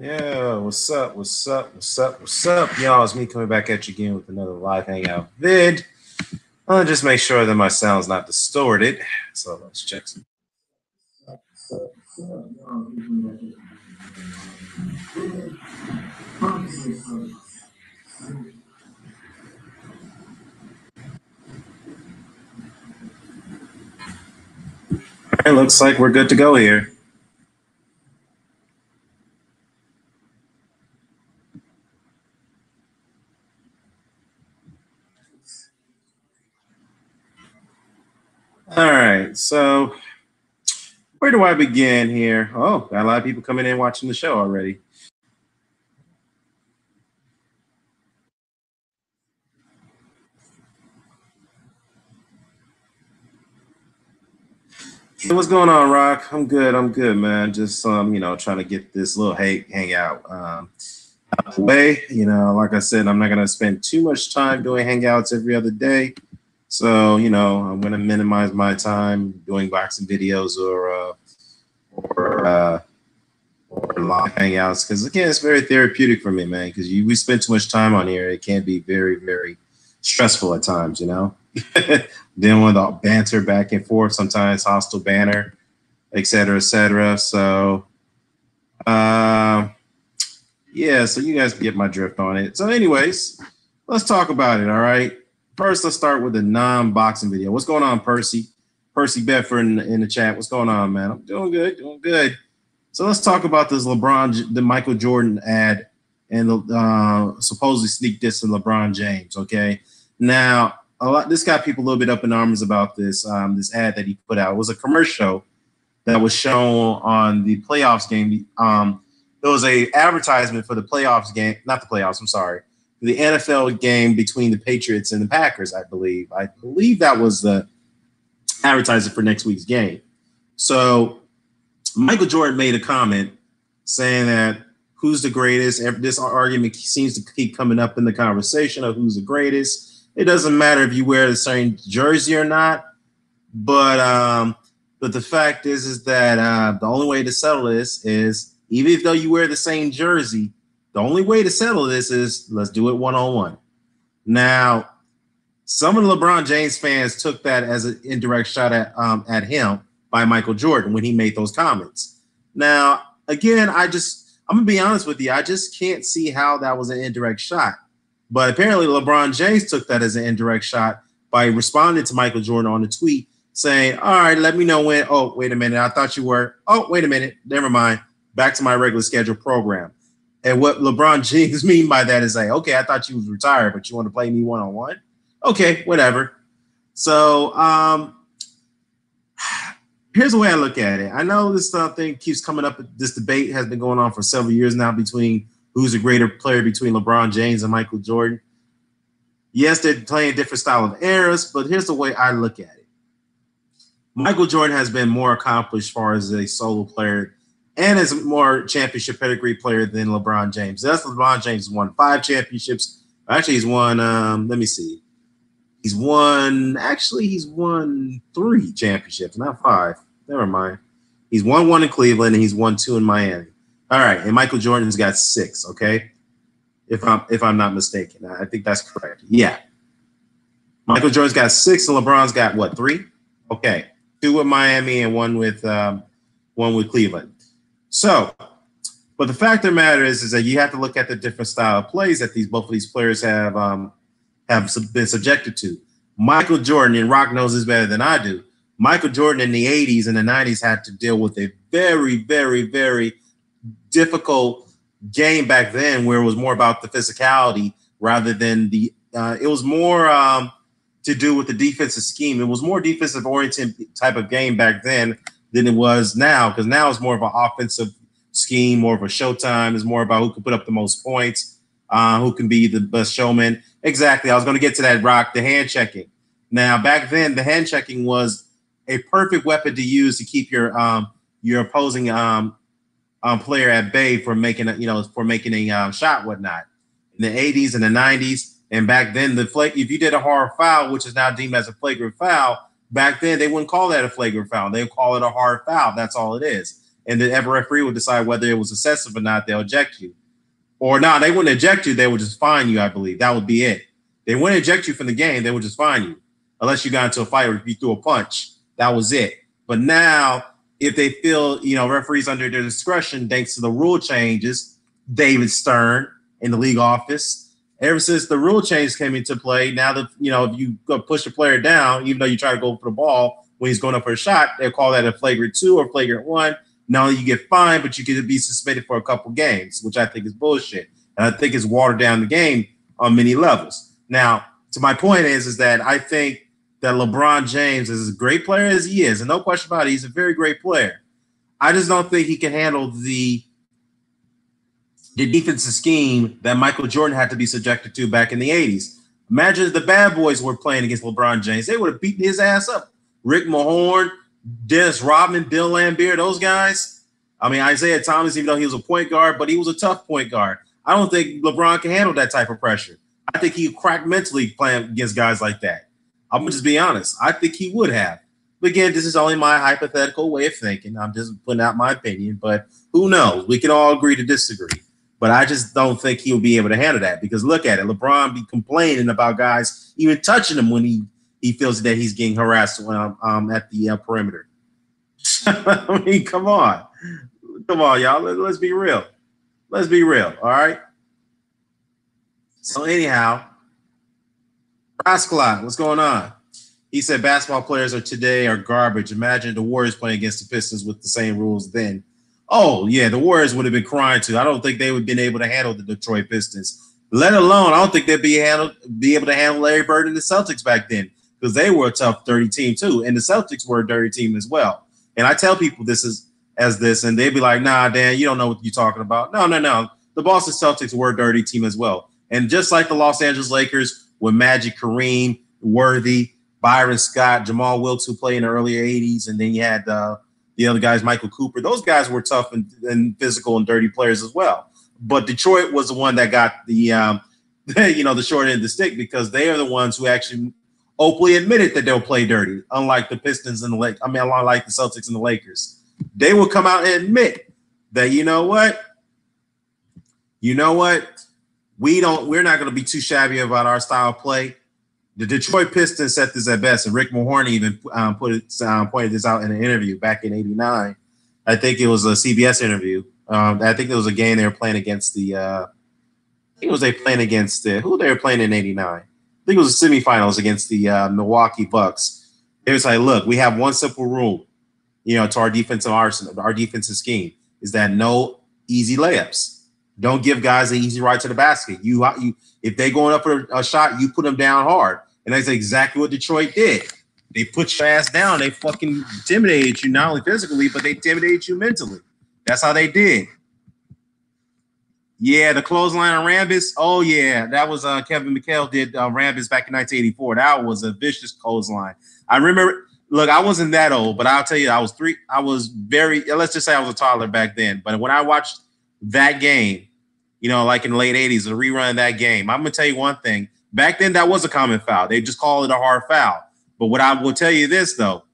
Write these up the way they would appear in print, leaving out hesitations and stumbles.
Yeah, what's up? What's up? What's up? What's up, y'all? It's me coming back at you again with another live hangout vid. I'll just make sure that my sound's not distorted. So let's check some. It looks like we're good to go here. All right, so where do I begin here? Oh, got a lot of people coming in watching the show already. Hey, what's going on, Rock? I'm good. I'm good, man. Just trying to get this little hangout out of the way. Like I said, I'm not gonna spend too much time doing hangouts every other day. So, I'm gonna minimize my time doing boxing videos or uh, or live hangouts because again, it's very therapeutic for me, man. Because we spend too much time on here, it can be very, very stressful at times. Dealing with all banter back and forth, sometimes hostile banter, et cetera, et cetera. So, uh, yeah, so you guys get my drift on it. So, anyways, let's talk about it. All right. First, let's start with a non-boxing video. What's going on, Percy? Percy Bedford in the chat. What's going on, man? I'm doing good, doing good. So let's talk about this the Michael Jordan ad, and the supposedly sneak diss in LeBron James. Okay, now this got people a little bit up in arms about this ad that he put out. It was a commercial that was shown on the playoffs game. There was a advertisement for the playoffs game, not the playoffs. I'm sorry, the NFL game between the Patriots and the Packers. I believe that was the advertising for next week's game. So Michael Jordan made a comment saying that who's the greatest. This argument seems to keep coming up in the conversation of who's the greatest. It doesn't matter if you wear the same jersey or not, but the fact is that the only way to settle this is even if though you wear the same jersey, the only way to settle this is let's do it one-on-one. Now, some of the LeBron James fans took that as an indirect shot at him by Michael Jordan when he made those comments. Now, again, I'm gonna be honest with you, I just can't see how that was an indirect shot. But apparently, LeBron James took that as an indirect shot by responding to Michael Jordan on a tweet saying, "All right, let me know when." Oh, wait a minute, I thought you were. Oh, wait a minute, never mind. Back to my regular scheduled program. And what LeBron James mean by that is like, okay, I thought you was retired, but you want to play me one-on-one? Okay, whatever. So here's the way I look at it. I know this thing keeps coming up. This debate has been going on for several years now between who's a greater player between LeBron James and Michael Jordan. Yes, they're playing different style of eras, but here's the way I look at it. Michael Jordan has been more accomplished as far as a solo player and as a more championship pedigree player than LeBron James. That's LeBron James won 5 championships. Actually, he's won, let me see. He's won 3 championships, not 5. Never mind. He's won 1 in Cleveland and he's won 2 in Miami. All right, and Michael Jordan's got 6, okay? If I'm not mistaken. I think that's correct. Yeah. Michael Jordan's got 6 and LeBron's got what, 3? Okay. 2 with Miami and 1 with Cleveland. So, but the fact of the matter is that you have to look at the different style of plays that both of these players have been subjected to. Michael Jordan, and Rock knows this better than I do. Michael Jordan in the 80s and the 90s had to deal with a very, very, very difficult game back then where it was more about the physicality rather than it was more to do with the defensive scheme. It was more defensive oriented type of game back then than it was now, because now it's more of an offensive scheme, more of a showtime. It's more about who can put up the most points, who can be the best showman. Exactly. I was going to get to that, Rock, the hand checking. Now, back then, the hand checking was a perfect weapon to use to keep your opposing player at bay for making a shot, whatnot. In the 80s and the 90s, and back then, if you did a hard foul, which is now deemed as a flagrant foul, back then they wouldn't call that a flagrant foul. They would call it a hard foul. That's all it is. and the referee will decide whether it was excessive or not. They'll eject you. Or no, they wouldn't eject you. They would just fine you, I believe. That would be it. They wouldn't eject you from the game. They would just fine you. Unless you got into a fight or if you threw a punch. That was it. But now, if they feel, referees under their discretion, thanks to the rule changes, David Stern in the league office, ever since the rule change came into play, now that, if you go push a player down, even though you try to go for the ball when he's going up for a shot, they'll call that a flagrant 2 or flagrant 1. Not only you get fined, but you can be suspended for a couple games, which I think is bullshit. And I think it's watered down the game on many levels. Now, to my point is that I think that LeBron James is as great player as he is, and no question about it, he's a very great player. I just don't think he can handle the defensive scheme that Michael Jordan had to be subjected to back in the 80s. Imagine if the bad boys were playing against LeBron James. They would have beaten his ass up. Rick Mahorn, Dennis Rodman, Bill Laimbeer, those guys. I mean, Isaiah Thomas, even though he was a point guard, but he was a tough point guard. I don't think LeBron can handle that type of pressure. I think he would crack mentally playing against guys like that. I'm going to just be honest. I think he would have. But again, this is only my hypothetical way of thinking. I'm just putting out my opinion, but who knows? We can all agree to disagree. But I just don't think he'll be able to handle that because look at it. LeBron be complaining about guys even touching him when he feels that he's getting harassed at the perimeter. I mean, come on. Come on, y'all. Let's be real. Let's be real, all right? So anyhow, Rascalot, what's going on? He said basketball players today are garbage. Imagine the Warriors playing against the Pistons with the same rules then. Oh, yeah, the Warriors would have been crying too. I don't think they would have been able to handle the Detroit Pistons. Let alone, I don't think they'd be able to handle Larry Bird and the Celtics back then because they were a tough, dirty team too. And the Celtics were a dirty team as well. And I tell people this, and they'd be like, nah, Dan, you don't know what you're talking about. No. The Boston Celtics were a dirty team as well. And just like the Los Angeles Lakers with Magic, Kareem, Worthy, Byron Scott, Jamal Wilkes, who played in the early 80s, and then you had the other guys, Michael Cooper. Those guys were tough and physical and dirty players as well. But Detroit was the one that got the the short end of the stick because they are the ones who actually openly admitted that they'll play dirty, unlike the Pistons and unlike the Celtics and the Lakers. They will come out and admit that we're not going to be too shabby about our style of play. The Detroit Pistons said this at best, and Rick Mahorn even pointed this out in an interview back in '89. I think it was a CBS interview. I think it was a game they were playing against who they were playing in '89. I think it was the semifinals against the Milwaukee Bucks. It was like, look, we have one simple rule, to our defensive arsenal, our defensive scheme, is that no easy layups. Don't give guys an easy ride to the basket. If they're going up for a shot, you put them down hard. And that's exactly what Detroit did. They put your ass down. They fucking intimidated you, not only physically, but they intimidated you mentally. That's how they did. Yeah, the clothesline on Rambis. Oh, yeah. That was Kevin McHale did Rambis back in 1984. That was a vicious clothesline. I remember, look, I wasn't that old, but I'll tell you, let's just say I was a toddler back then. But when I watched that game, like in the late 80s, a rerun of that game, I'm going to tell you one thing. Back then, that was a common foul. They just called it a hard foul. But what I will tell you this, though,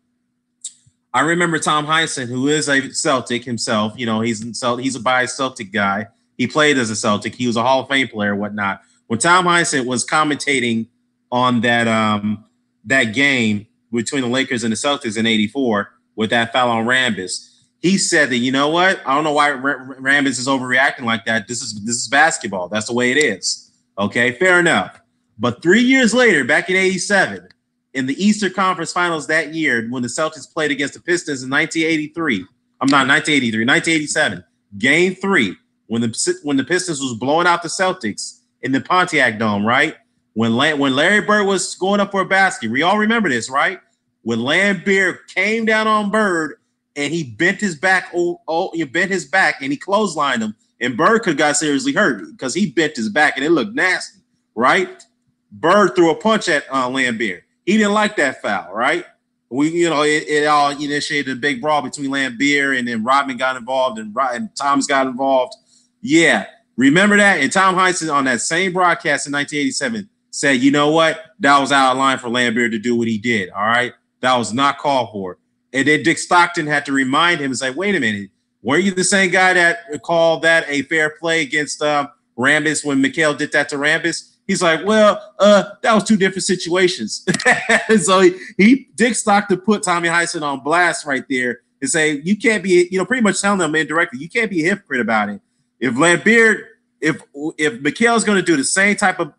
I remember Tom Heinsohn, who is a Celtic himself. He's a biased Celtic guy. He played as a Celtic. He was a Hall of Fame player and whatnot. When Tom Heinsohn was commentating on that game between the Lakers and the Celtics in '84 with that foul on Rambis, he said that, you know what? I don't know why Rambis is overreacting like that. This is basketball. That's the way it is. Okay, fair enough. But 3 years later, back in '87, in the Eastern Conference Finals that year, when the Celtics played against the Pistons in 1987, Game 3, when the Pistons was blowing out the Celtics in the Pontiac Dome, right? When Larry Bird was going up for a basket, we all remember this, right? When Laimbeer came down on Bird and he bent his back, and he clotheslined him, and Bird could have got seriously hurt because he bent his back and it looked nasty, right? Bird threw a punch at Laimbeer. He didn't like that foul, right? It all initiated a big brawl between Laimbeer, and then Rodman got involved, and Thomas got involved. Yeah, remember that? And Tom Heinsohn on that same broadcast in 1987 said, you know what? That was out of line for Laimbeer to do what he did, all right? That was not called for. And then Dick Stockton had to remind him and say, wait a minute, Were you the same guy that called that a fair play against Rambis when Mikhail did that to Rambis? He's like, well, that was two different situations. So he Dick Stockton put Tommy Heinsohn on blast right there and say, you can't be, pretty much telling them indirectly, you can't be a hypocrite about it. If Lambeer, if Mikhail's going to do the same type of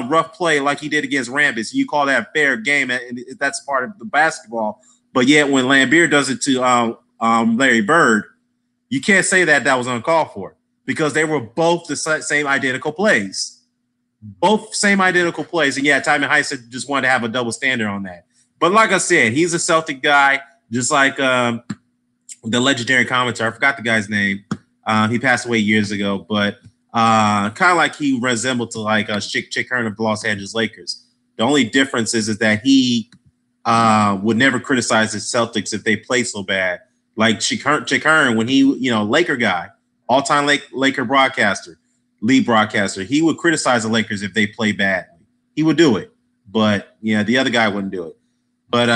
rough play like he did against Rambis, you call that a fair game, and that's part of the basketball. But yet when Lambeer does it to Larry Bird, you can't say that was uncalled for because they were both the same identical plays. Both same identical plays. And yeah, Tommy Heinsohn just wanted to have a double standard on that. But like I said, he's a Celtic guy, just like the legendary commentator. I forgot the guy's name. He passed away years ago, but kind of like he resembled to like Chick Hearn of the Los Angeles Lakers. The only difference is that he would never criticize the Celtics if they play so bad. Like Chick Hearn, when he, Laker guy, all-time Laker broadcaster, lead broadcaster, he would criticize the Lakers if they play badly. He would do it. But, the other guy wouldn't do it. But,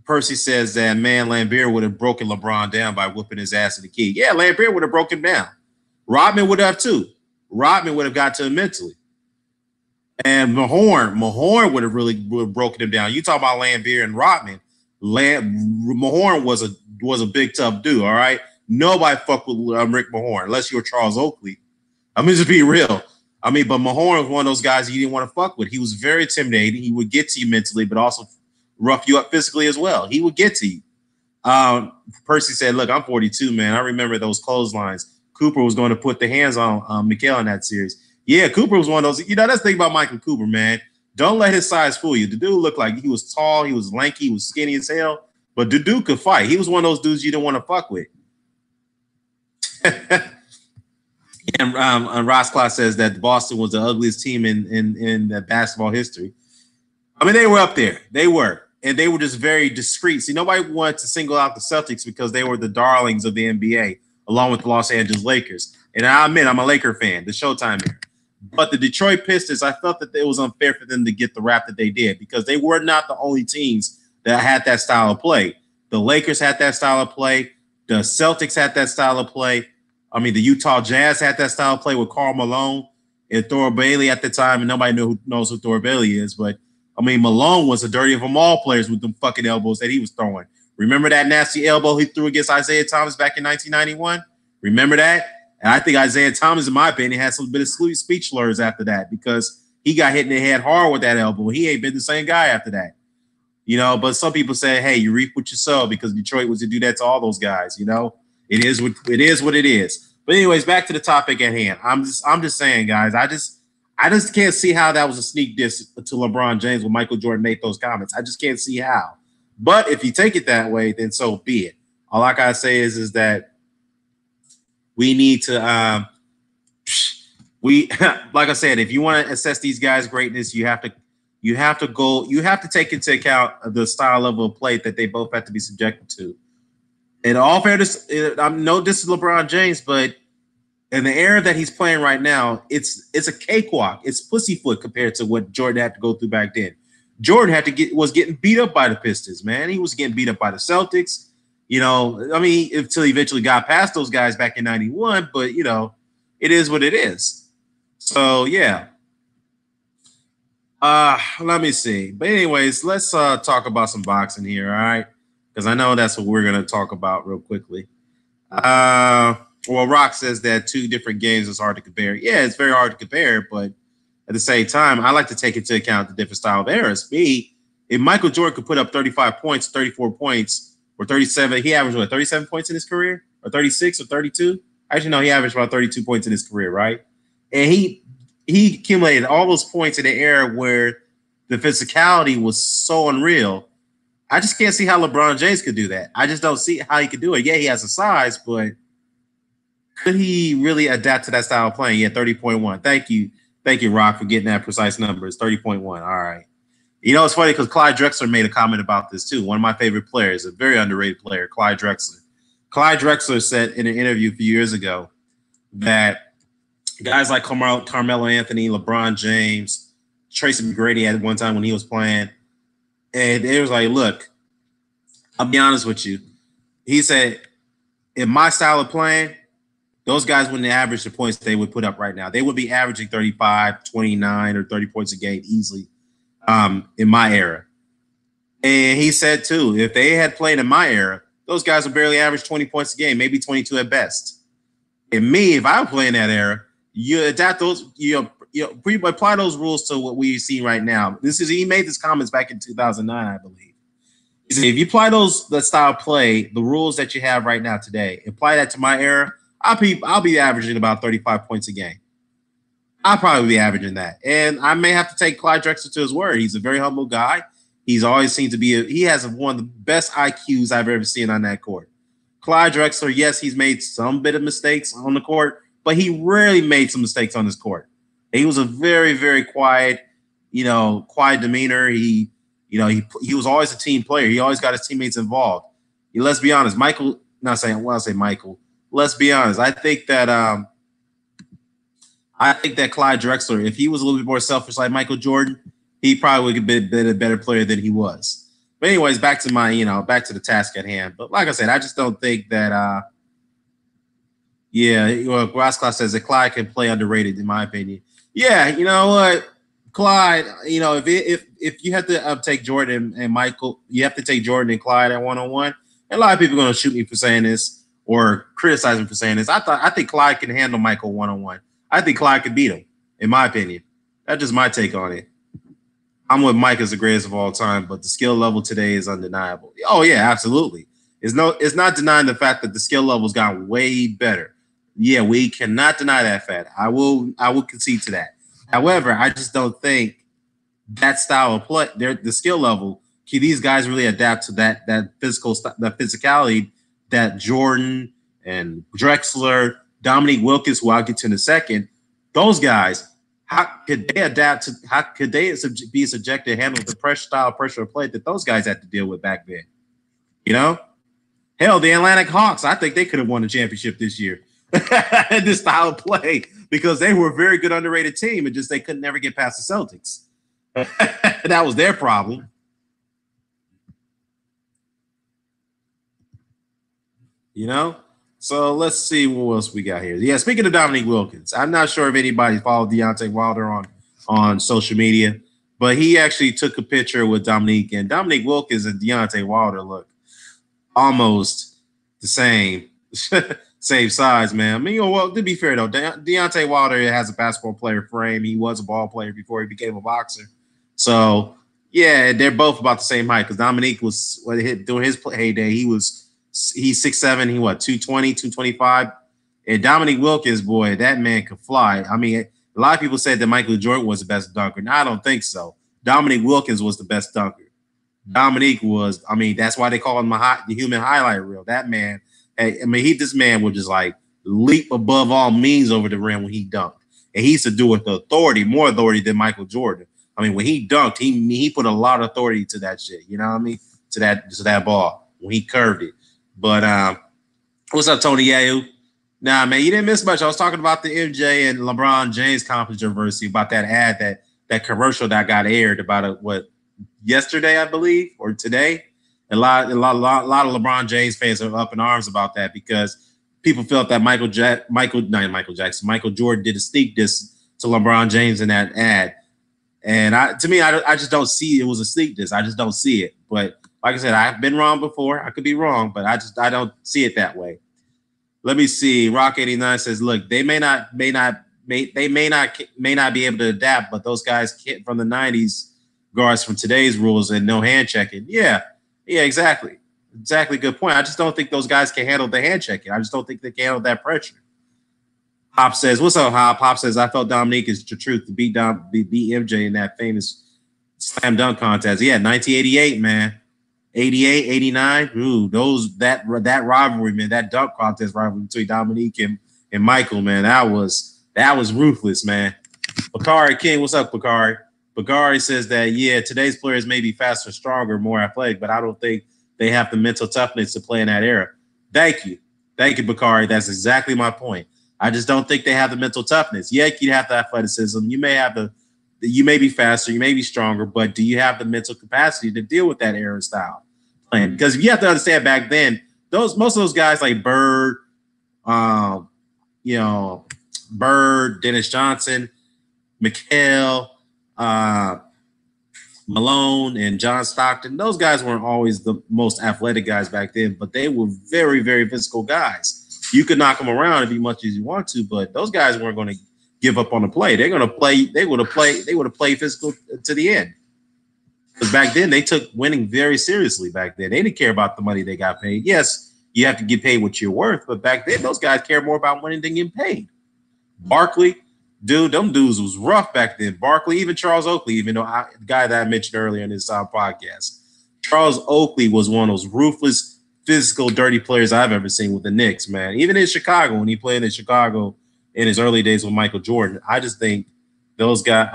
Percy says that, man, Lambeer would have broken LeBron down by whooping his ass in the key. Yeah, Lambeer would have broken him down. Rodman would have, too. Rodman would have got to him mentally. And Mahorn would have broken him down. You talk about Lambeer and Rodman. Mahorn was a big, tough dude, all right? Nobody fucked with Rick Mahorn unless you were Charles Oakley. I mean, just be real. I mean, but Mahorn was one of those guys you didn't want to fuck with. He was very intimidating. He would get to you mentally, but also rough you up physically as well. He would get to you. Percy said, look, I'm 42, man. I remember those clotheslines. Cooper was going to put the hands on Mikhail in that series. Yeah, Cooper was one of those. That's the thing about Michael Cooper, man. Don't let his size fool you. The dude looked like he was tall, he was lanky, he was skinny as hell, but the dude could fight. He was one of those dudes you didn't want to fuck with. And Ross Clark says that Boston was the ugliest team in basketball history. I mean, they were up there. They were. And they were just very discreet. See, nobody wanted to single out the Celtics because they were the darlings of the NBA, along with the Los Angeles Lakers. And I admit, I'm a Laker fan, the Showtime era. But the Detroit Pistons, I felt that it was unfair for them to get the rap that they did because they were not the only teams that had that style of play. The Lakers had that style of play. The Celtics had that style of play. I mean, the Utah Jazz had that style of play with Karl Malone and Thor Bailey at the time, and nobody knows who Thor Bailey is. But, I mean, Malone was the dirty of them all players with them fucking elbows that he was throwing. Remember that nasty elbow he threw against Isaiah Thomas back in 1991? Remember that? And I think Isaiah Thomas, in my opinion, had some bit of speech slurs after that because he got hit in the head hard with that elbow. He ain't been the same guy after that. But some people say, hey, you reap what you sow because Detroit was to do that to all those guys, It is what it is. But anyways, back to the topic at hand. I'm just saying, guys, I just can't see how that was a sneak diss to LeBron James when Michael Jordan made those comments. I just can't see how. But if you take it that way, then so be it. All I gotta say is that we need to like I said, if you want to assess these guys' greatness, you have to take into account the style of play that they both have to be subjected to. In all fairness, I'm no diss to LeBron James, but in the era that he's playing right now, it's a cakewalk. It's pussyfoot compared to what Jordan had to go through back then. Jordan was getting beat up by the Pistons, man. He was getting beat up by the Celtics. Until he eventually got past those guys back in 91, but it is what it is. So yeah. Let me see. But anyways, let's talk about some boxing here, all right? Because I know that's what we're going to talk about real quickly. Rock says that two different games is hard to compare. Yeah, it's very hard to compare, but at the same time, I like to take into account the different style of eras. If Michael Jordan could put up 35 points, 34 points, or 37, he averaged, 37 points in his career? Or 36 or 32? Actually, no, he averaged about 32 points in his career, right? And he accumulated all those points in the era where the physicality was so unreal. I just can't see how LeBron James could do that. I just don't see how he could do it. Yeah, he has the size, but could he really adapt to that style of playing? Yeah, 30.1. Thank you, Rock, for getting that precise number. It's 30.1. All right. It's funny because Clyde Drexler made a comment about this too. One of my favorite players, a very underrated player, Clyde Drexler. Clyde Drexler said in an interview a few years ago that guys like Carmelo Anthony, LeBron James, Tracy McGrady at one time when he was playing, and it was like, look, I'll be honest with you. He said, in my style of playing, those guys wouldn't average the points they would put up right now. They would be averaging 35, 29, or 30 points a game easily in my era. And he said, too, if they had played in my era, those guys would barely average 20 points a game, maybe 22 at best. And me, if I were playing that era, you adapt those, apply those rules to what we see right now. He made this comments back in 2009, I believe. He said, if you apply that style of play, the rules that you have right now today, apply that to my era, I'll be averaging about 35 points a game. I'll probably be averaging that. And I may have to take Clyde Drexler to his word. He's a very humble guy. He's always seemed to be he has one of the best IQs I've ever seen on that court. Clyde Drexler, yes, he's made some bit of mistakes on the court, but he rarely made some mistakes on this court. He was a very, very quiet, quiet demeanor. He was always a team player. He always got his teammates involved. Let's be honest, Michael. Not saying when I say Michael. Let's be honest. I think that Clyde Drexler, if he was a little bit more selfish like Michael Jordan, he probably would have been a better player than he was. But anyways, back to the task at hand. But like I said, I just don't think that Glassclaw says that Clyde can play underrated, in my opinion. Yeah, you know what? Clyde, if you have to take Jordan and Michael, you have to take Jordan and Clyde at one-on-one. And a lot of people are going to shoot me for saying this or criticize me for saying this. I think Clyde can handle Michael one-on-one. I think Clyde could beat him, in my opinion. That's just my take on it. I'm with Mike as the greatest of all time, but the skill level today is undeniable. Oh, yeah, absolutely. It's not denying the fact that the skill level's gotten way better. Yeah, we cannot deny that fact. I will concede to that. However, I just don't think that style of play, the skill level, these guys really adapt to that physicality that Jordan and Drexler, Dominique Wilkins, who I'll get to in a second, those guys, how could they adapt to? How could they be subjected to handle the pressure of play that those guys had to deal with back then? Hell, the Atlantic Hawks, I think they could have won the championship this year. This style of play, because they were a very good underrated team, and just they couldn't never get past the Celtics. That was their problem. So let's see what else we got here. Yeah, speaking of Dominique Wilkins, I'm not sure if anybody followed Deontay Wilder on social media, but he actually took a picture with Dominique, and Dominique Wilkins and Deontay Wilder look almost the same size, man. I mean, to be fair though, Deontay Wilder has a basketball player frame. He was a ball player before he became a boxer. So yeah, they're both about the same height, because Dominique was during his heyday, he's 6'7", 220, 225. And Dominique Wilkins, boy, that man could fly. I mean, a lot of people said that Michael Jordan was the best dunker. No, I don't think so. Dominique Wilkins was the best dunker. Dominique was, that's why they call him the human highlight reel. That man, this man would just like leap above all means over the rim when he dunked. And he used to do it with authority, more authority than Michael Jordan. When he dunked, he put a lot of authority to that shit. To that ball when he curved it. But what's up, Tony Yahoo? Nah, man, you didn't miss much. I was talking about the MJ and LeBron James controversy, about that ad, that commercial that got aired about yesterday, I believe, or today. A lot of LeBron James fans are up in arms about that, because people felt that Michael Jordan did a sneak diss to LeBron James in that ad. And I just don't see it was a sneak diss. I just don't see it. But like I said, I've been wrong before. I could be wrong, but I don't see it that way. Let me see. Rock 89 says, "Look, they may not be able to adapt, but those guys from the '90s guards from today's rules and no hand checking." Yeah, exactly. Good point. I just don't think those guys can handle the hand checking. I just don't think they can handle that pressure. Hop says, "What's up, Hop?" Hop says, "I felt Dominique is the truth to beat MJ in that famous slam dunk contest." Yeah, 1988, man. 88, 89. Ooh, that rivalry, man, that dunk contest rivalry between Dominique and Michael, man, that was ruthless, man. Bakari King, what's up, Bakari? Bakari says that, yeah, today's players may be faster, stronger, more athletic, but I don't think they have the mental toughness to play in that era. Thank you, Bakari. That's exactly my point. I just don't think they have the mental toughness. Yeah, you have the athleticism. You may be faster, you may be stronger, but do you have the mental capacity to deal with that era style playing? Because you have to understand, back then, most of those guys like Bird, um, Bird, Dennis Johnson, McHale, uh, Malone, and John Stockton. Those guys weren't always the most athletic guys back then, but they were very, very physical guys. You could knock them around as much as you want to, but those guys weren't going to give up on the play. They're going to play. They would have played physical to the end. Because back then they took winning very seriously. Back then they didn't care about the money they got paid. Yes, you have to get paid what you're worth, but back then those guys cared more about winning than getting paid. Barkley, dude, them dudes was rough back then. Barkley, even Charles Oakley, even though the guy that I mentioned earlier in this podcast, Charles Oakley was one of those ruthless, physical, dirty players I've ever seen with the Knicks, man. Even in Chicago, when he played in Chicago in his early days with Michael Jordan, I just think those guys,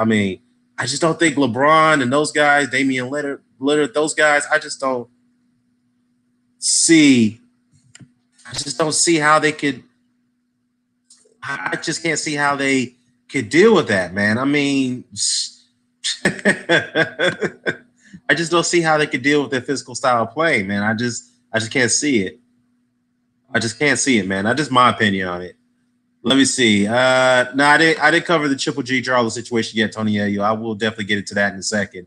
I just don't think LeBron and those guys, Damian Lillard, those guys, I just don't see how they could. I just can't see how they could deal with that, man. I mean, I just don't see how they could deal with their physical style of play, man. I just can't see it. I just can't see it, man. That's just my opinion on it. Let me see. No, I didn't cover the Triple G Charlo situation yet, Tony Ayo. I will definitely get into that in a second.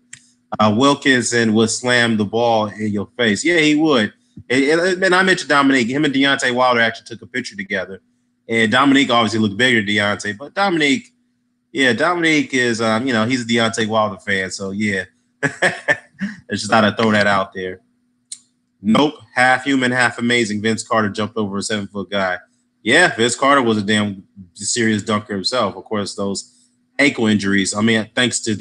Wilkinson would slam the ball in your face. Yeah, he would. And I mentioned Dominique. Him and Deontay Wilder actually took a picture together. And Dominique obviously looked bigger than Deontay. But Dominique is, he's a Deontay Wilder fan. So, yeah. I just thought I'd throw that out there. Nope. Half human, half amazing. Vince Carter jumped over a 7-foot guy. Yeah, Vince Carter was a damn serious dunker himself. Of course, those ankle injuries. Thanks to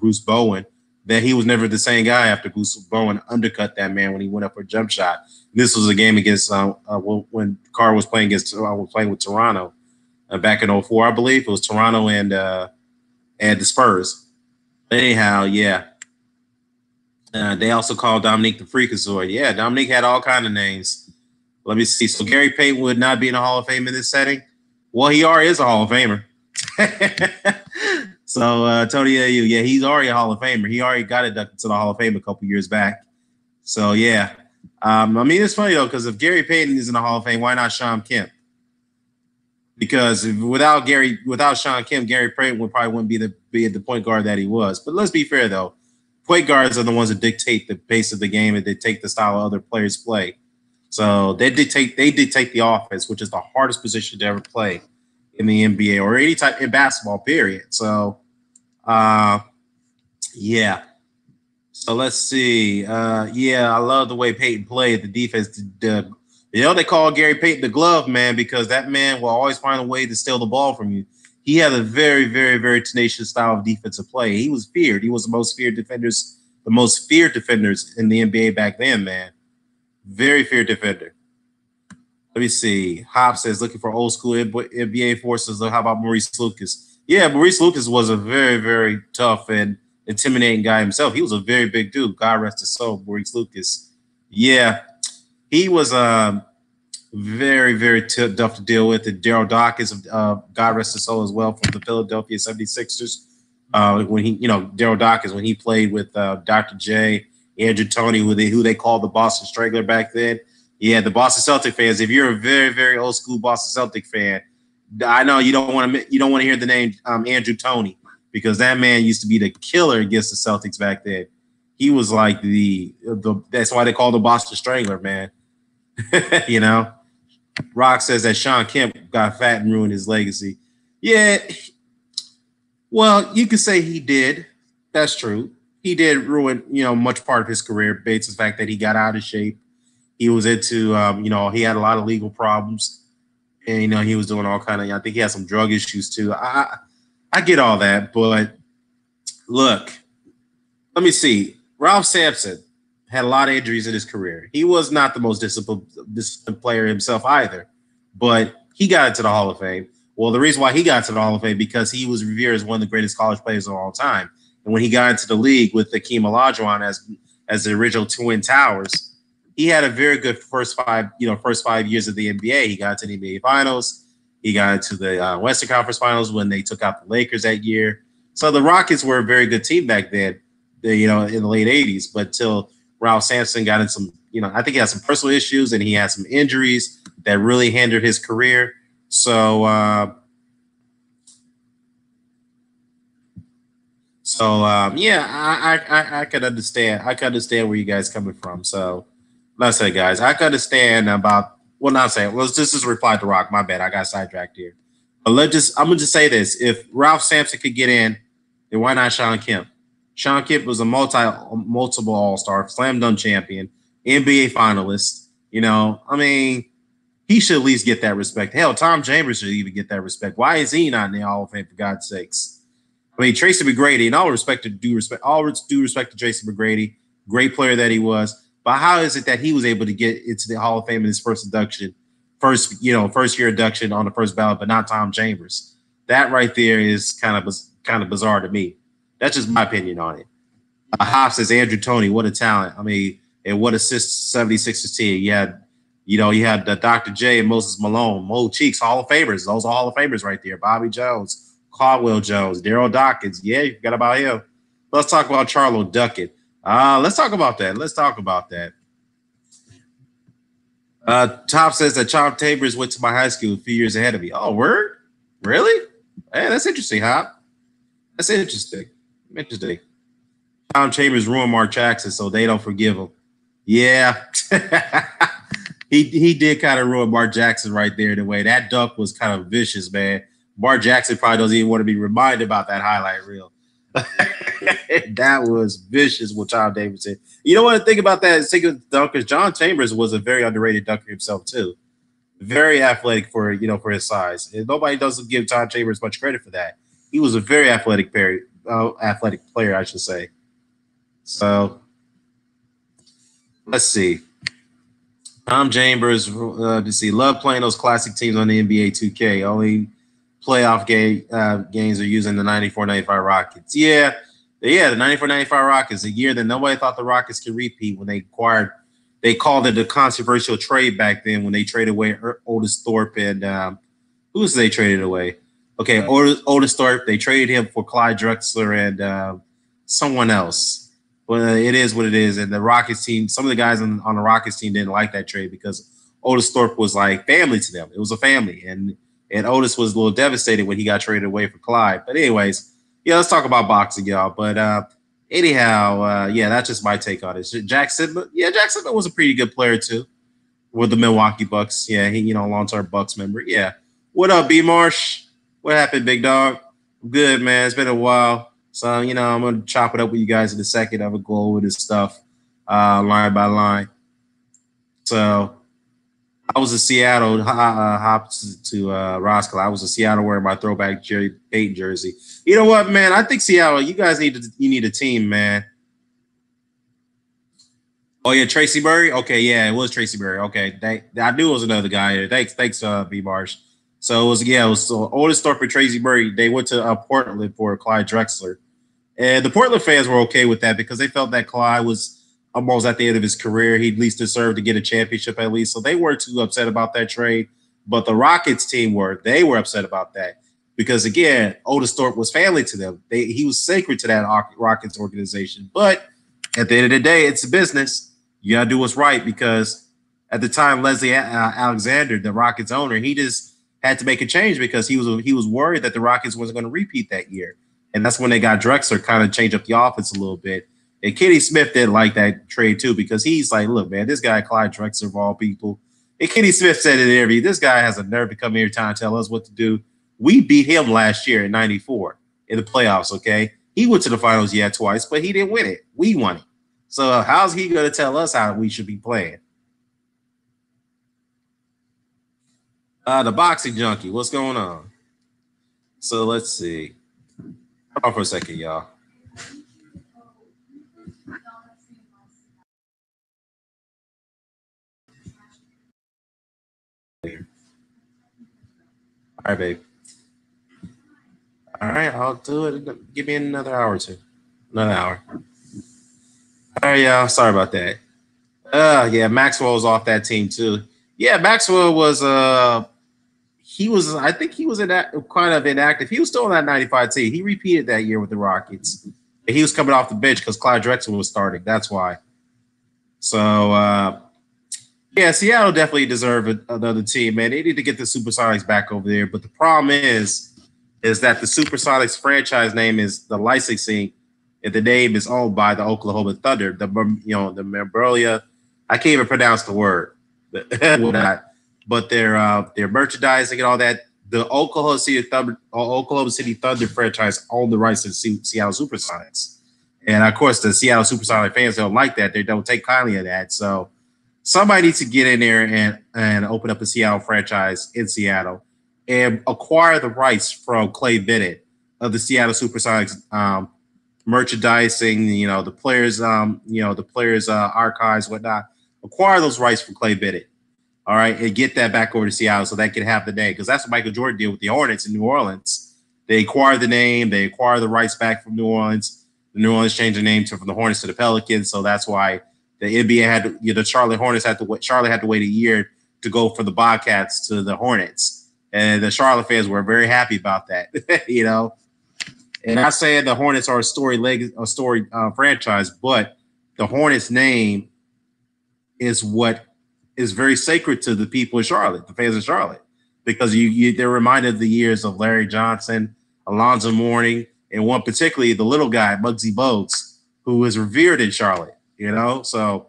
Bruce Bowen, that he was never the same guy after Bruce Bowen undercut that man when he went up for a jump shot. This was a game against when Carter was playing with Toronto back in 2004, I believe. It was Toronto and the Spurs. Anyhow, yeah. They also called Dominique the Freakazoid. Yeah, Dominique had all kind of names. Let me see. So Gary Payton would not be in the Hall of Fame in this setting? Well, he already is a Hall of Famer. So Tony Ayu, yeah, he's already a Hall of Famer. He already got inducted to the Hall of Fame a couple years back. So, yeah. It's funny, though, because if Gary Payton is in the Hall of Fame, why not Sean Kemp? Because without Sean Kemp, Gary Payton wouldn't be the point guard that he was. But let's be fair, though. Point guards are the ones that dictate the pace of the game and dictate the style of other players play. So they dictate the offense, which is the hardest position to ever play in the NBA or any type in basketball, period. So, yeah. So let's see. I love the way Payton played. The defense, they call Gary Payton the glove man because that man will always find a way to steal the ball from you. He had a very, very, very tenacious style of defensive play. He was feared. He was the most feared defenders in the NBA back then, man. Very feared defender. Let me see. Hop says, looking for old school NBA forces. How about Maurice Lucas? Yeah, Maurice Lucas was a very, very tough and intimidating guy himself. He was a very big dude. God rest his soul, Maurice Lucas. Yeah, he was very, very tough to deal with. And Daryl Dawkins, God rest his soul as well, from the Philadelphia 76ers. Daryl Dawkins, when he played with Dr. J, Andrew Toney, who they called the Boston Strangler back then. Yeah, the Boston Celtic fans. If you're a very, very old school Boston Celtic fan, I know you don't want to hear the name Andrew Toney, because that man used to be the killer against the Celtics back then. He was like the that's why they called the Boston Strangler, man. Rock says that Sean Kemp got fat and ruined his legacy. Yeah, well, you could say he did. That's true. He did ruin, much part of his career based on the fact that he got out of shape. He was into, he had a lot of legal problems, and he was doing all kind of. I think he had some drug issues too. I get all that, but look, let me see. Ralph Sampson had a lot of injuries in his career. He was not the most disciplined player himself either, but he got into the Hall of Fame. Well, the reason why he got into the Hall of Fame because he was revered as one of the greatest college players of all time. And when he got into the league with Hakeem Olajuwon as the original Twin Towers, he had a very good first 5 years of the NBA. He got to the NBA Finals. He got into the Western Conference Finals when they took out the Lakers that year. So the Rockets were a very good team back then, in the late 80s. But till Ralph Sampson got in some I think he had some personal issues and he had some injuries that really hindered his career. So, yeah, I could understand. I could understand where you guys coming from. So, let's say, guys, I could understand about. Well, not saying. Well, this is reply to Rock. My bad. I got sidetracked here. But I'm gonna just say this: if Ralph Sampson could get in, then why not Sean Kemp? Sean Kemp was a multiple All Star, slam dunk champion, NBA finalist. I mean, he should at least get that respect. Hell, Tom Chambers should even get that respect. Why is he not in the Hall of Fame, for God's sakes? I mean, Tracy McGrady, and all due respect to Tracy McGrady, great player that he was. But how is it that he was able to get into the Hall of Fame in his first year induction on the first ballot, but not Tom Chambers? That right there is kind of bizarre to me. That's just my opinion on it. Hoff says Andrew Toney, what a talent. I mean, and what assists 76ers team. You had Dr. J and Moses Malone, Mo Cheeks, Hall of Famers. Those are Hall of Famers right there. Bobby Jones, Caldwell Jones, Daryl Dawkins. Yeah, you forgot about him. Let's talk about Charlo Duckett. Let's talk about that. Top says that Chop Tabers went to my high school a few years ahead of me. Oh, word? Really? Hey, that's interesting, Hop. That's interesting. Tom Chambers ruined Mark Jackson, so they don't forgive him. Yeah. He did kind of ruin Mark Jackson right there in a way. That dunk was kind of vicious, man. Mark Jackson probably doesn't even want to be reminded about that highlight reel. That was vicious what John Davis said. You know what? Think about that. Think of dunkers. John Chambers was a very underrated dunker himself too. Very athletic for his size. And nobody doesn't give John Chambers much credit for that. He was a very athletic player, I should say. So let's see. Tom Chambers, love playing those classic teams on the NBA 2K. Only playoff games are using the 94-95 Rockets. Yeah, the 94-95 Rockets, a year that nobody thought the Rockets could repeat when they called it a controversial trade back then when they traded away Otis Thorpe and who was they traded away? Okay, Otis Thorpe, they traded him for Clyde Drexler and someone else. Well, it is what it is. And the Rockets team, some of the guys on the Rockets team didn't like that trade because Otis Thorpe was like family to them. It was a family. And Otis was a little devastated when he got traded away for Clyde. But anyways, let's talk about boxing, y'all. But anyhow, that's just my take on it. Jack Sidman was a pretty good player too with the Milwaukee Bucks. Yeah, he, long-term Bucks member. Yeah. What up, B. Marsh? What happened, big dog? I'm good, man. It's been a while. So, I'm going to chop it up with you guys in a second. I'm going to go over this stuff line by line. So, I was in Seattle, hopped to Roscoe. I was in Seattle wearing my throwback Peyton jersey. You know what, man? I think Seattle, you guys need a team, man. Oh, yeah, Tracy Murray? Okay, yeah, it was Tracy Murray. Okay, I knew it was another guy. Thanks, B. Marsh. So, it was Otis Thorpe and Tracy Murray. They went to Portland for Clyde Drexler. And the Portland fans were okay with that because they felt that Clyde was almost at the end of his career. He at least deserved to get a championship at least. So they weren't too upset about that trade. But the Rockets team they were upset about that because, again, Otis Thorpe was family to them. He was sacred to that Rockets organization. But at the end of the day, it's a business. You got to do what's right because at the time, Leslie Alexander, the Rockets owner, he just had to make a change because he was worried that the Rockets wasn't going to repeat that year. And that's when they got Drexler, kind of change up the offense a little bit. And Kenny Smith didn't like that trade too because he's like, look, man, this guy Clyde Drexler of all people. And Kenny Smith said in an interview, this guy has a nerve to come here trying to tell us what to do. We beat him last year in '94 in the playoffs, okay? He went to the finals, twice, but he didn't win it. We won it. So how's he going to tell us how we should be playing? The boxing junkie, what's going on? So let's see. Hold on for a second, y'all. All right, babe. All right, I'll do it. Give me another hour or two. Another hour. All right, y'all. Sorry about that. Maxwell was off that team too. Yeah, Maxwell was I think he was kind of inactive. He was still on that 95 team. He repeated that year with the Rockets. And he was coming off the bench because Clyde Drexler was starting. That's why. So yeah, Seattle definitely deserve another team, man. They need to get the Supersonics back over there. But the problem is that the Supersonics franchise name is the licensing, and the name is owned by the Oklahoma Thunder. The memorabilia, I can't even pronounce the word, but their merchandising and all that. The Oklahoma City Thunder franchise own the rights to the Seattle Supersonics, and of course the Seattle Supersonic fans don't like that. They don't take kindly of that. So somebody needs to get in there and open up a Seattle franchise in Seattle and acquire the rights from Clay Bennett of the Seattle Supersonics merchandising, the players archives, whatnot. Acquire those rights from Clay Bennett, all right, and get that back over to Seattle so that can have the name, because that's what Michael Jordan did with the Hornets in New Orleans. They acquired the name, they acquired the rights back from New Orleans. The New Orleans changed the name from the Hornets to the Pelicans, so that's why the NBA had to, the Charlotte Hornets had to wait. Charlotte had to wait a year to go from the Bobcats to the Hornets, and the Charlotte fans were very happy about that. And I say the Hornets are a story franchise, but the Hornets name is what is very sacred to the people in Charlotte, the fans of Charlotte, because they're reminded of the years of Larry Johnson, Alonzo Mourning, and one particularly the little guy, Muggsy Bogues, who is revered in Charlotte. So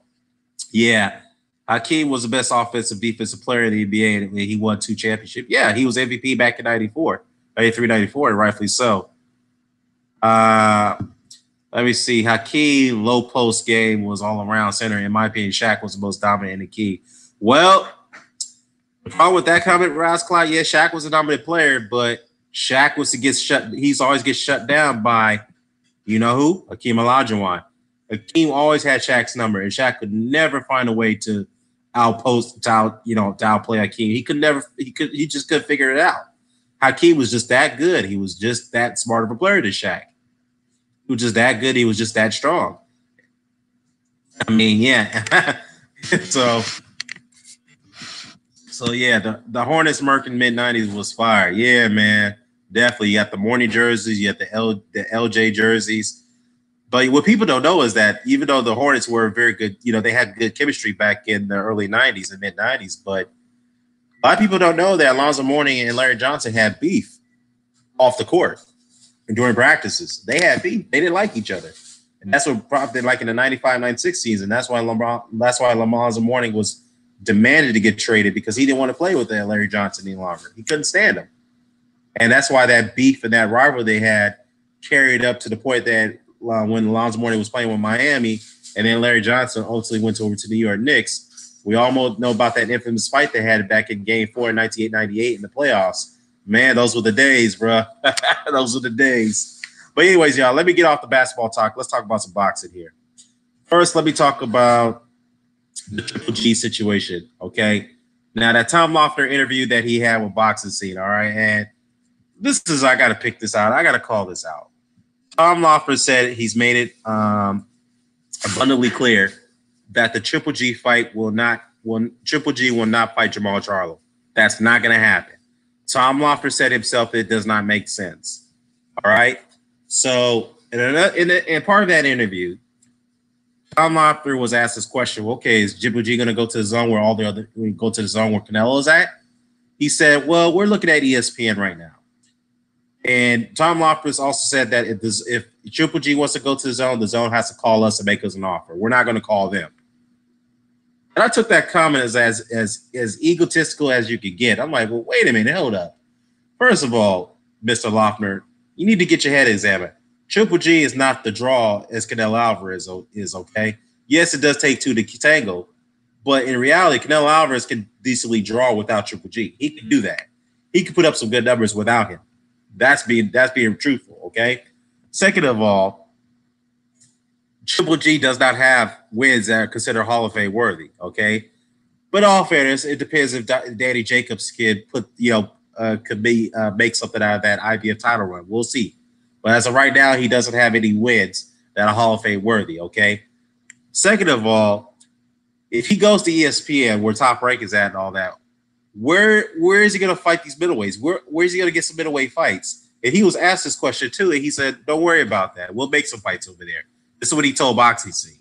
yeah, Hakeem was the best offensive defensive player in the NBA, and he won 2 championships. Yeah, he was MVP back in 94, 93, 94, and rightfully so. Let me see. Hakeem low post game was all around center. In my opinion, Shaq was the most dominant in the key. Well, the problem with that comment, Ross Clyde, yeah, Shaq was a dominant player, but Shaq was to get shut. He's always get shut down by, you know who? Hakeem Olajuwon. Hakeem always had Shaq's number, and Shaq could never find a way to outplay Hakeem. He just couldn't figure it out. Hakeem was just that good. He was just that smart of a player to Shaq. He was just that good. He was just that strong. I mean, yeah. So yeah, the Hornets merc in mid-90s was fire. Yeah, man. Definitely. You got the morning jerseys, you got the LJ jerseys. But what people don't know is that even though the Hornets were very good, they had good chemistry back in the early 90s and mid-90s, but a lot of people don't know that Alonzo Mourning and Larry Johnson had beef off the court and during practices. They had beef. They didn't like each other. And that's what probably like in the 95-96 season. That's why Alonzo Mourning was demanded to get traded, because he didn't want to play with Larry Johnson any longer. He couldn't stand him. And that's why that beef and that rivalry they had carried up to the point that when Alonzo Mourning was playing with Miami and then Larry Johnson ultimately went over to the New York Knicks, we almost know about that infamous fight they had back in Game 4 in 1998 in the playoffs. Man, those were the days, bro. Those were the days. But anyways, y'all, let me get off the basketball talk. Let's talk about some boxing here. First, let me talk about the Triple G situation, okay? Now, that Tom Loeffler interview that he had with Boxing Scene, all right? And I got to pick this out. I got to call this out. Tom Loeffler said he's made it abundantly clear that the Triple G fight Triple G will not fight Jamal Charlo. That's not going to happen. Tom Loeffler said himself it does not make sense. All right? So, in part of that interview, Tom Loeffler was asked this question, okay, is Triple G going to go to the zone where Canelo's at? He said, well, we're looking at ESPN right now. And Tom Loeffler also said that if Triple G wants to go to the zone has to call us and make us an offer. We're not going to call them. And I took that comment as egotistical as you could get. I'm like, well, wait a minute, hold up. First of all, Mr. Loeffler, you need to get your head examined. Triple G is not the draw as Canelo Alvarez is, okay? Yes, it does take 2 to tango, but in reality, Canelo Alvarez can decently draw without Triple G. He can do that. He can put up some good numbers without him. That's being truthful, okay? Second of all, Triple G does not have wins that are considered Hall of Fame worthy, okay? But in all fairness, it depends if Danny Jacobs could make something out of that IBF title run. We'll see. But as of right now, he doesn't have any wins that are Hall of Fame worthy, okay? Second of all, if he goes to ESPN, where Top Rank is at and all that, where is he going to fight these middleweights? Where is he going to get some middleweight fights? And he was asked this question too, and he said, don't worry about that. We'll make some fights over there. This is what he told Boxing Scene.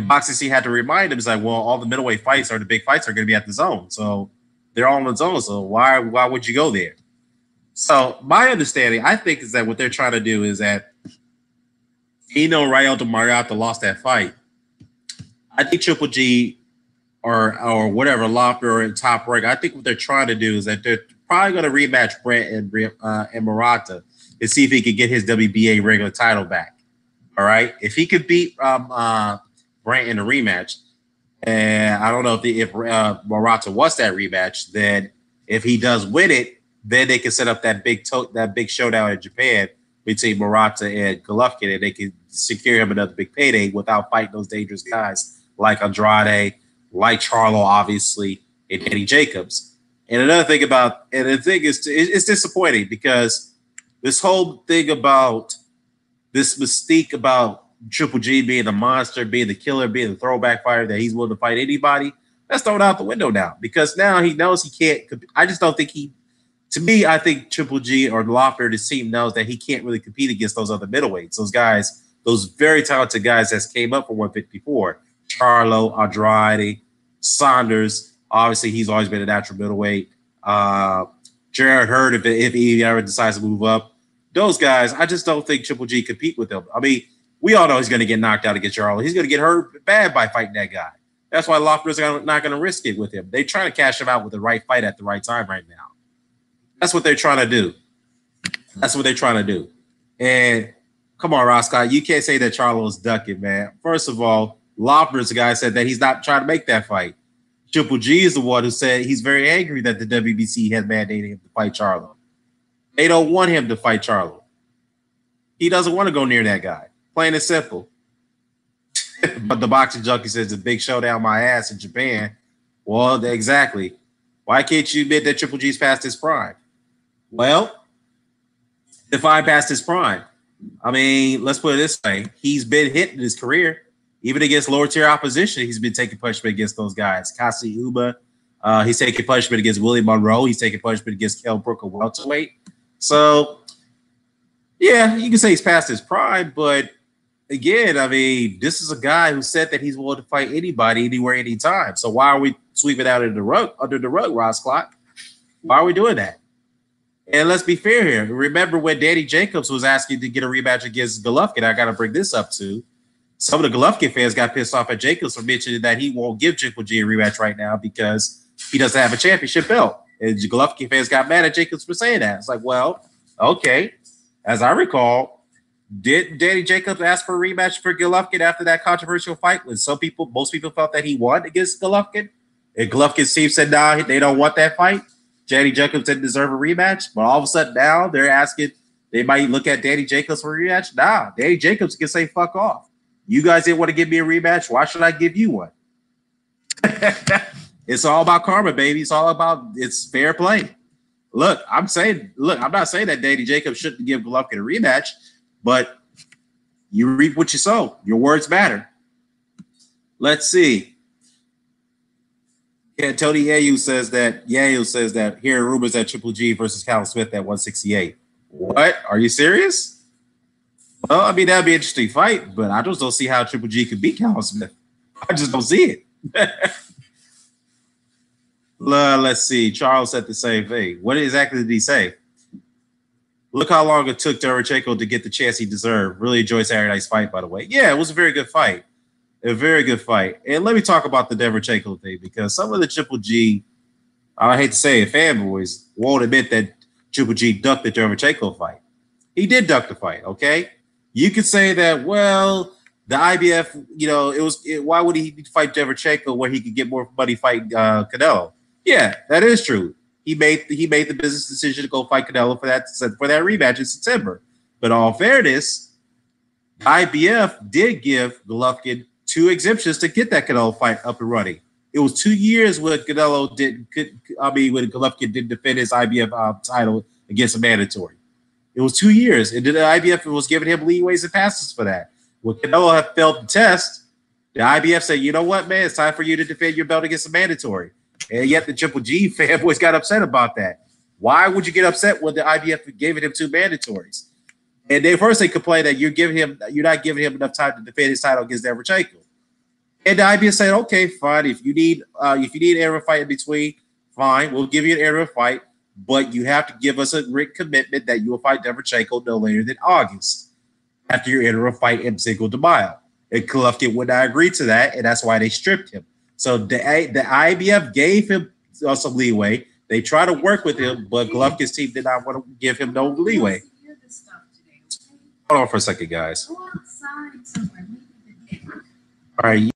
And Boxing C had to remind him, it's like, well, all the middleweight fights or the big fights are going to be at the zone. So they're all in the zone. So why would you go there? So my understanding, I think, is that what they're trying to do is that Rael de Mariata lost that fight. I think Triple G or whatever, Lofter or Top Rank, I think what they're trying to do is that they're probably going to rematch Brent and Murata and see if he could get his WBA regular title back. All right? If he could beat Brent in a rematch, and I don't know if Murata wants that rematch, then if he does win it, then they can set up that big showdown in Japan between Murata and Golovkin, and they can secure him another big payday without fighting those dangerous guys like Andrade, like Charlo, obviously, and Eddie Jacobs. And another thing the thing is, it's disappointing because this whole thing about this mystique about Triple G being the monster, being the killer, being the throwback fighter, that he's willing to fight anybody, that's thrown out the window now because now he knows he can't. I just don't think to me, I think Triple G or Lofter, the team knows that he can't really compete against those other middleweights. Those guys, those very talented guys that came up for 154. Charlo, Andrade, Saunders. Obviously, he's always been a natural middleweight. Jared Hurd, if he ever decides to move up. Those guys, I just don't think Triple G compete with them. I mean, we all know he's going to get knocked out against Charlo. He's going to get hurt bad by fighting that guy. That's why Lofter's not going to risk it with him. They're trying to cash him out with the right fight at the right time right now. That's what they're trying to do. That's what they're trying to do. And come on, Roscott, you can't say that Charlo is ducking, man. First of all, Lofter's the guy said that he's not trying to make that fight. Triple G is the one who said he's very angry that the WBC has mandated him to fight Charlo. They don't want him to fight Charlo. He doesn't want to go near that guy. Plain and simple. But the boxing junkie says the big showdown my ass in Japan. Well, exactly. Why can't you admit that Triple G's past his prime? Well, define past his prime. I mean, let's put it this way. He's been hit in his career. Even against lower tier opposition, he's been taking punishment against those guys. Kasi Uba, he's taking punishment against Willie Monroe. He's taking punishment against Kell Brook, a welterweight. So, yeah, you can say he's past his prime, but again, I mean, this is a guy who said that he's willing to fight anybody, anywhere, anytime. So why are we sweeping out under the rug, Ross Clock? Why are we doing that? And let's be fair here. Remember when Danny Jacobs was asking to get a rematch against Golovkin? I got to bring this up too. Some of the Golovkin fans got pissed off at Jacobs for mentioning that he won't give Triple G a rematch right now because he doesn't have a championship belt. And Golovkin fans got mad at Jacobs for saying that. It's like, well, okay. As I recall, did Danny Jacobs ask for a rematch for Golovkin after that controversial fight when most people felt that he won against Golovkin? And Golovkin's team said, nah, they don't want that fight. Danny Jacobs didn't deserve a rematch. But all of a sudden now they're asking, they might look at Danny Jacobs for a rematch. Nah, Danny Jacobs can say fuck off. You guys didn't want to give me a rematch. Why should I give you one? It's all about karma, baby. It's fair play. Look, I'm not saying that Danny Jacobs shouldn't give Golovkin a rematch, but you reap what you sow. Your words matter. Let's see. Yeah, Tony Yeo says that hearing rumors that Triple G versus Callum Smith at 168. What? Are you serious? Well, I mean, that'd be an interesting fight, but I just don't see how Triple G could beat Callum Smith. I just don't see it. Let's see. Charles said the same thing. What exactly did he say? Look how long it took Derevchenko to get the chance he deserved. Really enjoyed Saturday night's fight, by the way. Yeah, it was a very good fight. A very good fight. And let me talk about the Derevchenko thing because some of the Triple G, I hate to say it, fanboys won't admit that Triple G ducked the Derevchenko fight. He did duck the fight, okay? You could say that, well, the IBF, why would he fight Derevchenko where he could get more money fighting Canelo? Yeah, that is true. He made the business decision to go fight Canelo for that rematch in September. But all fairness, IBF did give Golovkin 2 exemptions to get that Canelo fight up and running. It was 2 years when Golovkin didn't defend his IBF title against a mandatory. It was 2 years, and the IBF was giving him leeways and passes for that. When Canelo had failed the test, the IBF said, you know what, man, it's time for you to defend your belt against a mandatory. And yet the Triple G fanboys got upset about that. Why would you get upset when the IBF gave him 2 mandatories? And they complained that you're not giving him enough time to defend his title against Derevchenko. And the IBF said, okay, fine. If you need air fight in between, fine. We'll give you an air fight, but you have to give us a written commitment that you will fight Derevchenko no later than August after your interim fight in Cinco de Mayo. And Golovkin would not agree to that, and that's why they stripped him. So the IBF gave him some leeway. They tried to work with him, but Golovkin's team did not want to give him no leeway. Hold on for a second, guys. All right.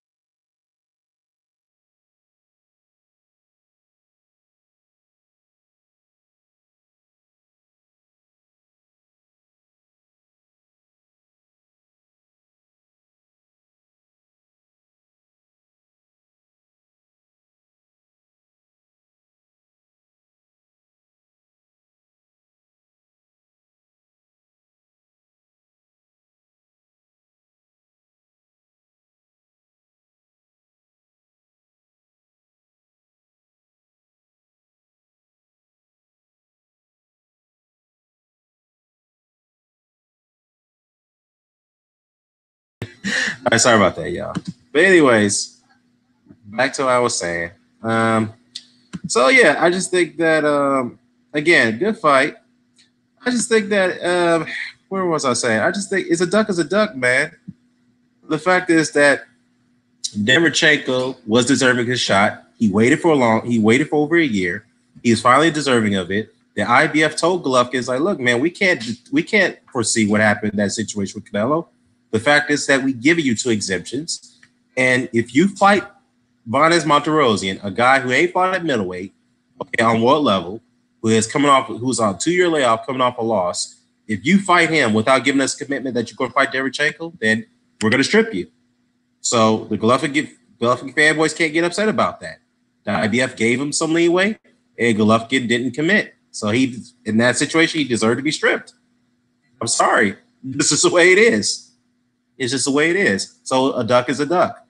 All right, sorry about that, y'all. But anyways, back to what I was saying. So yeah, I just think that again, good fight. I just think that where was I saying? I just think it's a duck, man. The fact is that Derevchenko was deserving of his shot. He waited for over a year. He was finally deserving of it. The IBF told Golovkin, like, look, man, we can't foresee what happened in that situation with Canelo. The fact is that we give you 2 exemptions. And if you fight Vanez Monterosian, a guy who ain't fought at middleweight, okay, on what level, who's on a 2-year layoff, coming off a loss, if you fight him without giving us commitment that you're going to fight Derevchenko, then we're going to strip you. So the Golovkin fanboys can't get upset about that. The IBF gave him some leeway, and Golovkin didn't commit. So in that situation, he deserved to be stripped. I'm sorry. This is the way it is. It's just the way it is. So a duck is a duck.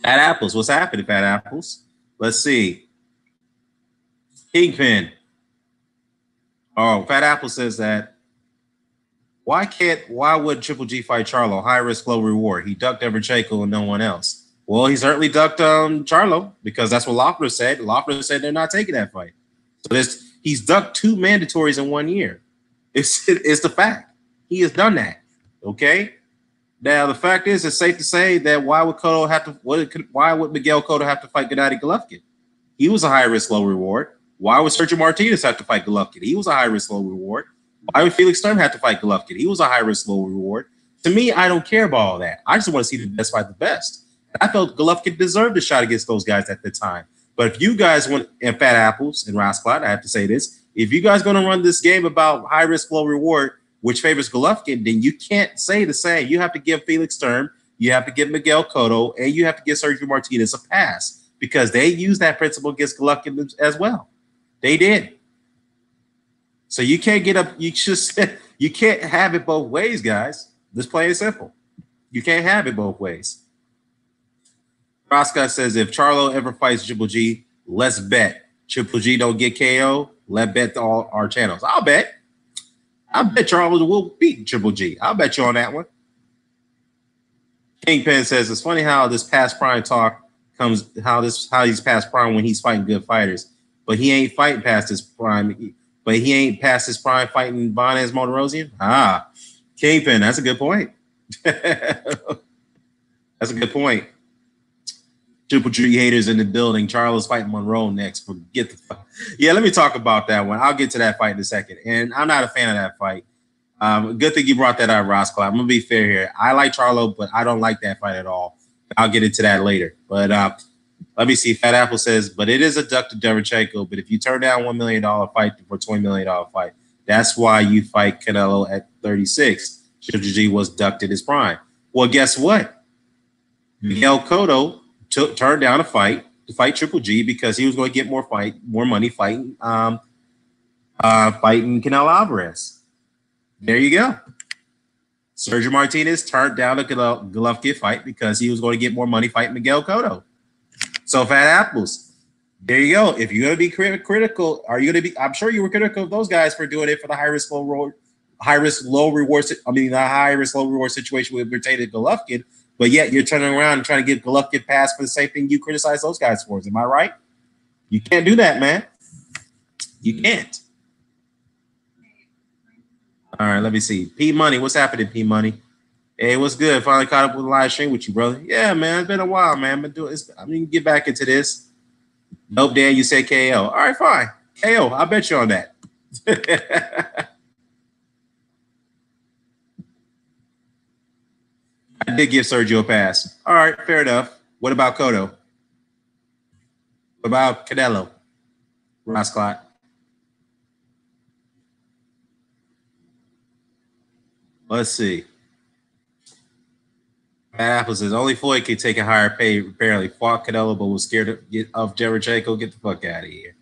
Fat Apples. What's happening, Fat Apples? Let's see. Kingpin. Oh, Fat Apple says that why would Triple G fight Charlo? High risk, low reward. He ducked Derevchenko and no one else. Well, he certainly ducked Charlo because that's what Loeffler said. Loeffler said they're not taking that fight. So he's ducked 2 mandatories in 1 year. It's the fact. He has done that. Okay. Now the fact is, it's safe to say that why would Miguel Cotto have to fight Gennady Golovkin? He was a high risk, low reward. Why would Sergio Martinez have to fight Golovkin? He was a high risk, low reward. Why would Felix Sturm have to fight Golovkin? He was a high risk, low reward. To me, I don't care about all that. I just want to see the best fight the best. I felt Golovkin deserved a shot against those guys at the time. But if you guys want, and Fat Apples and Rasclot, I have to say this, if you guys going to run this game about high risk, low reward, which favors Golovkin, then you can't say the same. You have to give Felix Sturm, you have to give Miguel Cotto, and you have to give Sergio Martinez a pass because they used that principle against Golovkin as well. They did. So you can't get up. You can't have it both ways, guys. This plain and simple. You can't have it both ways. Roscott says if Charlo ever fights Triple G, let's bet Triple G don't get KO. Let's bet all our channels. I'll bet Charlo will beat Triple G. I'll bet you on that one. Kingpin says it's funny how this past prime talk comes. How he's past prime when he's fighting good fighters, but he ain't fighting past his prime. But he ain't past his prime fighting Vanez Monterosian. Kingpin, that's a good point. That's a good point. Triple G haters in the building. Charlo's fighting Monroe next. Forget the fight. Yeah, let me talk about that one. I'll get to that fight in a second. And I'm not a fan of that fight. Good thing you brought that up, Ross Clark. I'm going to be fair here. I like Charlo, but I don't like that fight at all. I'll get into that later. But let me see. Fat Apple says, but it is a duck to Derevchenko. But if you turn down $1 million fight for $20 million fight, that's why you fight Canelo at 36. Triple G was ducked at his prime. Well, guess what? Miguel Cotto turned down a fight to fight Triple G because he was going to get more money fighting Canelo Alvarez. There you go. Sergio Martinez turned down a Golovkin fight because he was going to get more money fighting Miguel Cotto. So Fat Apples, there you go. If you're going to be critical, are you going to be? I'm sure you were critical of those guys for doing it for the high risk, low reward situation with pertaining to Golovkin. but yet you're turning around and trying to give Golovkin pass for the same thing you criticize those guys for. Am I right? You can't do that, man. You can't. All right, let me see. P Money, what's happening, P Money? Hey, what's good? Finally caught up with the live stream with you, brother. Yeah, man, it's been a while, man. Been doing this. I mean, get back into this. Nope, Dan, you said KO. All right, fine. KO, I bet you on that. I did give Sergio a pass. All right, fair enough. What about Cotto? What about Canelo? Ross Clot? Let's see. Apple says only Floyd can take a higher pay. Apparently, fought Canelo, but was scared of Jericho. Get the fuck out of here.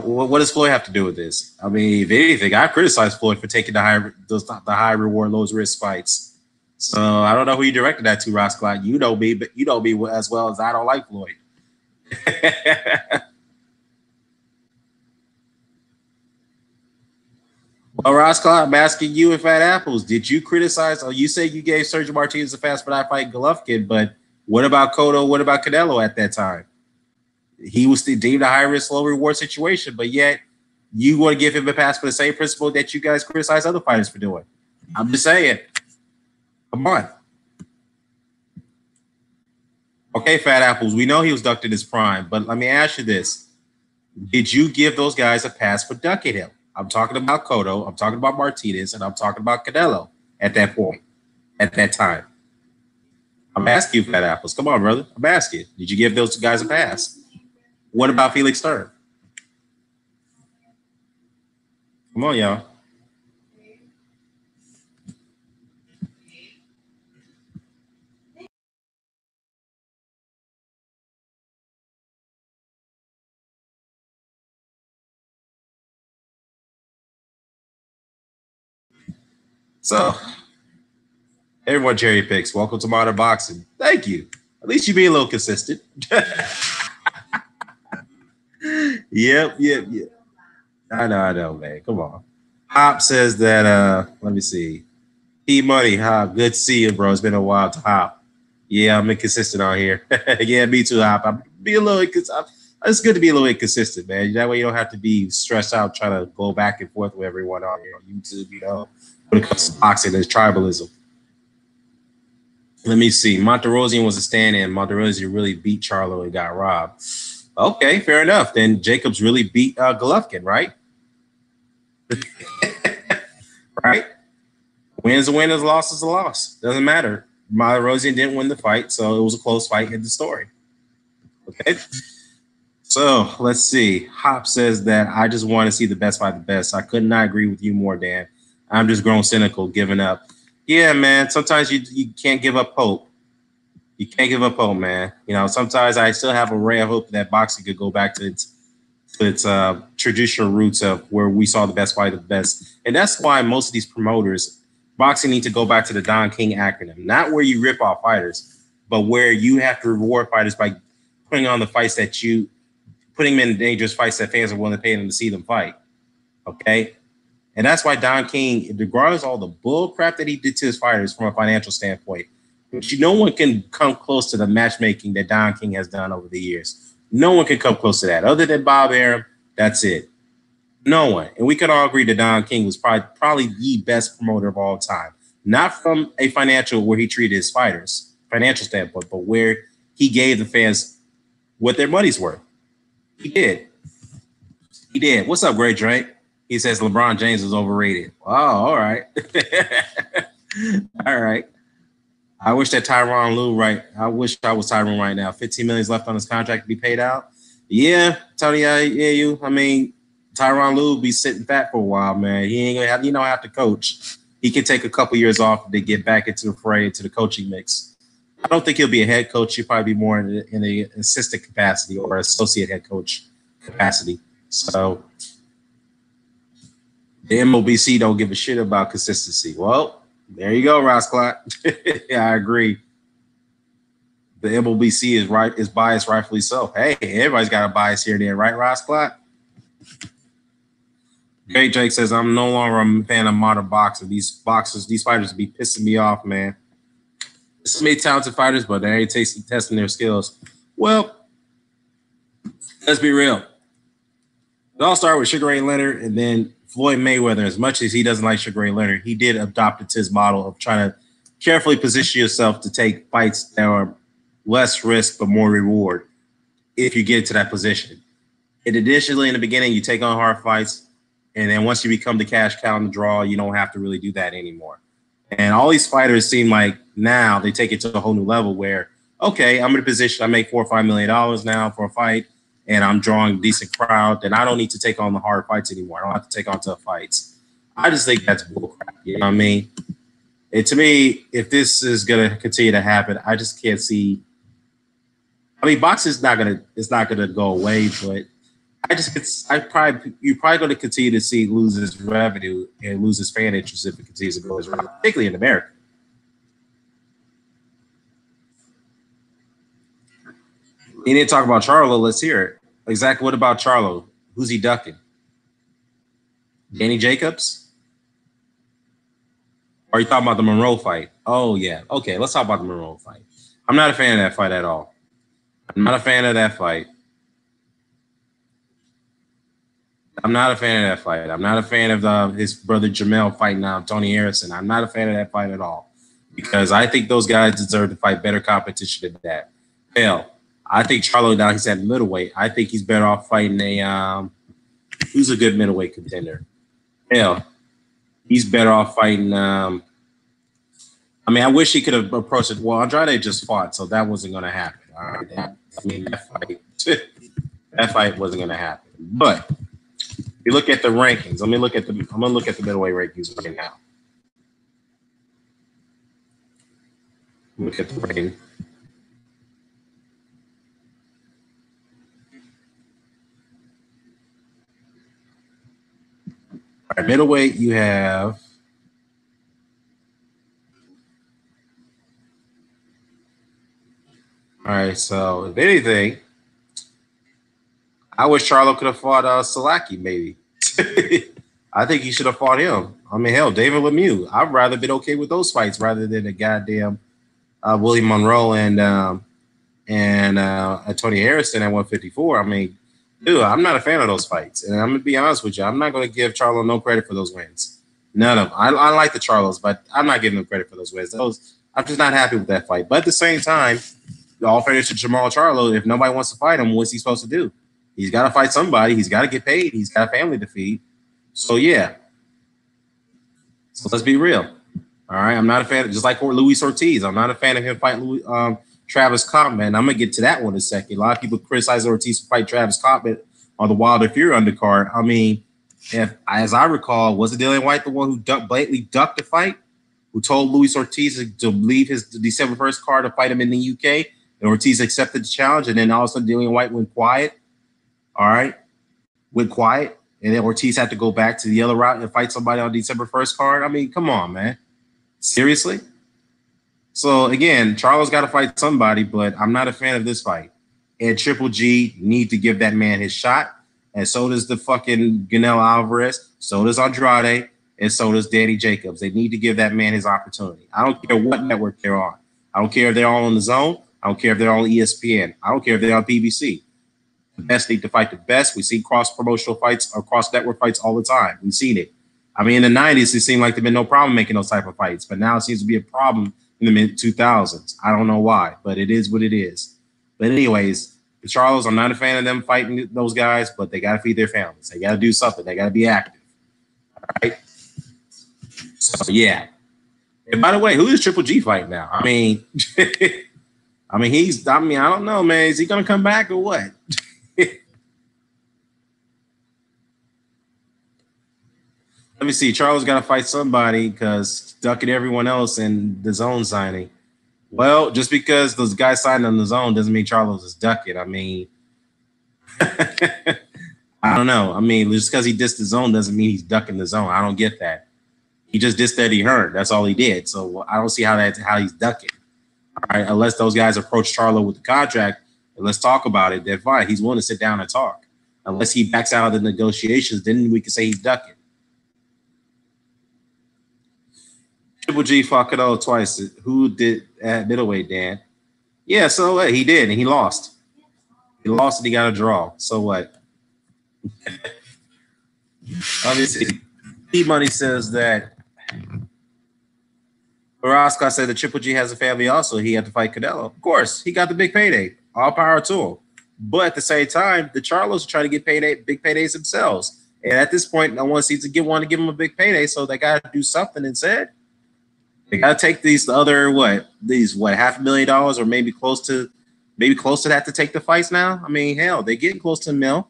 What does Floyd have to do with this? I mean, if anything, I criticize Floyd for taking the high reward, low risk fights. So I don't know who you directed that to, Ross Clyde. You know me, but you know me as well as I don't like Floyd. Well, Ross Clyde, I'm asking you and Fat Apples, did you criticize, or you say you gave Sergio Martinez a fast for not fighting Golovkin, but what about Cotto? What about Canelo at that time? He was deemed a high-risk, low-reward situation, but yet you want to give him a pass for the same principle that you guys criticize other fighters for doing. I'm just saying. Come on. Okay, Fat Apples, we know he was ducked in his prime, but let me ask you this. Did you give those guys a pass for ducking him? I'm talking about Cotto, I'm talking about Martinez, and I'm talking about Canelo at that point, at that time. I'm asking you, Fat Apples. Come on, brother. I'm asking. Did you give those guys a pass? What about Felix Stern? Come on, y'all. So, everyone cherry picks. Welcome to Modern Boxing. Thank you. At least you be a little consistent. Yep. I know, man. Come on. Hop says that, let me see. P Money, Hop. Good to see you, bro. It's been a while to Hop. Yeah, I'm inconsistent on here. Yeah, me too, Hop. It's good to be a little inconsistent, man. That way you don't have to be stressed out trying to go back and forth with everyone on here on YouTube, you know, when it comes to boxing, there's tribalism. Let me see. Monterosian was a stand-in. Monterosian really beat Charlo and got robbed. Okay, fair enough. Then Jacobs really beat Golovkin, right? Right? Wins a win, loss is a loss. Doesn't matter. Monterosian didn't win the fight, so it was a close fight in the story. Okay. So let's see. Hop says that I just want to see the best fight the best. I could not agree with you more, Dan. I'm just grown cynical, giving up. Yeah, man. Sometimes you can't give up hope. You can't give up hope, man. You know, sometimes I still have a ray of hope that boxing could go back to its traditional roots of where we saw the best fight of the best. And that's why most of these promoters, boxing need to go back to the Don King acronym, not where you rip off fighters, but where you have to reward fighters by putting on the fights that putting them in dangerous fights that fans are willing to pay them to see them fight. Okay? And that's why Don King, regardless of all the bull crap that he did to his fighters from a financial standpoint, no one can come close to the matchmaking that Don King has done over the years. No one can come close to that. Other than Bob Arum, that's it. No one. And we could all agree that Don King was probably the best promoter of all time. Not from a financial where he treated his fighters, financial standpoint, but where he gave the fans what their money's worth. He did. He did. What's up, Great Drake? He says LeBron James is overrated. Oh, all right. All right. I wish that Tyronn Lue I wish I was Tyronn right now. 15 million left on his contract to be paid out. Yeah, Tony, I mean, Tyronn Lue will be sitting fat for a while, man. He ain't gonna have to coach. He can take a couple years off to get back into the fray, into the coaching mix. I don't think he'll be a head coach. He'll probably be more in the assistant capacity or associate head coach capacity. So the MLBC don't give a shit about consistency. Well, there you go, Ross Clot. Yeah, I agree. The MLBC is biased, rightfully so. Hey, everybody's got a bias here and there, right, Ross Clot? Great Jake says, I'm no longer a fan of modern boxing. These fighters be pissing me off, man. So many talented fighters, but they ain't testing their skills. Well, let's be real. It all started with Sugar Ray Leonard and then Floyd Mayweather. As much as he doesn't like Sugar Ray Leonard, he did adopt it to his model of trying to carefully position yourself to take fights that are less risk but more reward if you get to that position. And additionally, in the beginning, you take on hard fights, and then once you become the cash cow in the draw, you don't have to really do that anymore. And all these fighters seem like now they take it to a whole new level where, okay, I'm in a position, I make $4 or $5 million now for a fight, and I'm drawing a decent crowd, then I don't need to take on the hard fights anymore. I don't have to take on tough fights. I just think that's bullcrap. You know what I mean? To me, if this is going to continue to happen, I just can't see. I mean, boxing is not going to go away, but you're probably going to continue to see loses revenue and loses fan interest if it continues to go as well, particularly in America. You didn't talk about Charlo. Let's hear it. Exactly. What about Charlo? Who's he ducking? Danny Jacobs? Or are you talking about the Monroe fight? Oh, yeah. Okay, let's talk about the Monroe fight. I'm not a fan of that fight at all. I'm not a fan of that fight. I'm not a fan of that fight. I'm not a fan of his brother Jamel fighting Tony Harrison. I'm not a fan of that fight at all because I think those guys deserve to fight better competition than that. Hell, I think Charlo now he's at middleweight. I think he's better off fighting who's a good middleweight contender. Hell, he's better off fighting. I mean, I wish he could have approached it. Well, Andrade just fought, so that wasn't going to happen. All right, that fight wasn't going to happen. But if you look at the rankings, I'm going to look at the middleweight rankings right now. Look at the rating. All right, middleweight, you have all right, so if anything, I wish Charlo could have fought Salaki, maybe. I think he should have fought him. I mean, hell, David Lemieux. I'd rather been okay with those fights rather than a goddamn Willie Monroe and Tony Harrison at 154. I mean, dude, I'm not a fan of those fights. And I'm going to be honest with you. I'm not going to give Charlo no credit for those wins. None of them. I like the Charlos, but I'm not giving them credit for those wins. I'm just not happy with that fight. But at the same time, all fairness to Jamal Charlo, if nobody wants to fight him, what's he supposed to do? He's got to fight somebody. He's got to get paid. He's got a family to feed. So, yeah. So, let's be real. All right? I'm not a fan, just like Luis Ortiz. I'm not a fan of him fighting Travis Cottman. I'm going to get to that one in a second. A lot of people criticize Ortiz for fighting Travis Cottman on the Wilder Fury undercard. I mean, as I recall, wasn't Dillian White the one who blatantly ducked the fight? Who told Luis Ortiz to leave his December 1st card to fight him in the UK? And Ortiz accepted the challenge, and then all of a sudden Dillian White went quiet. All right? Went quiet. And then Ortiz had to go back to the other route and fight somebody on December 1st card. I mean, come on, man. Seriously? So, again, Charlo's got to fight somebody, but I'm not a fan of this fight. And Triple G need to give that man his shot. And so does the fucking Canelo Alvarez. So does Andrade. And so does Danny Jacobs. They need to give that man his opportunity. I don't care what network they're on. I don't care if they're all on the Zone. I don't care if they're on ESPN. I don't care if they're on BBC. The best need to fight the best. We see cross-promotional fights or cross-network fights all the time. We've seen it. I mean, in the 90s, it seemed like there'd been no problem making those type of fights. But now it seems to be a problem in the mid-2000s. I don't know why, but it is what it is. But anyways, the Charlos, I'm not a fan of them fighting those guys, but they got to feed their families. They got to do something. They got to be active. All right? So, yeah. And by the way, who is Triple G fighting now? I mean, I don't know, man. Is he going to come back or what? Let me see. Charles got to fight somebody because ducking everyone else in the Zone signing. Well, just because those guys signed on the Zone doesn't mean Charles is ducking. I mean, I don't know. I mean, just because he dissed the Zone doesn't mean he's ducking the Zone. I don't get that. He just dissed Eddie Hearn. That's all he did. So I don't see how he's ducking. All right, unless those guys approach Charlo with the contract and let's talk about it, then fine. He's willing to sit down and talk. Unless he backs out of the negotiations, then we can say he's ducking. Triple G fought Canelo twice. Who did at middleweight, Dan? Yeah, so what? He did, and he lost. He lost and he got a draw. So what? Obviously, P-Money says that Orozco said that Triple G has a family also. He had to fight Canelo. Of course, he got the big payday. All power to him. But at the same time, the Charlos are trying to get big paydays themselves. And at this point, no one seems to give him a big payday, so they got to do something instead. They got to take these other $500,000 or maybe close to that to take the fights now. I mean, hell, they're getting close to $1 million.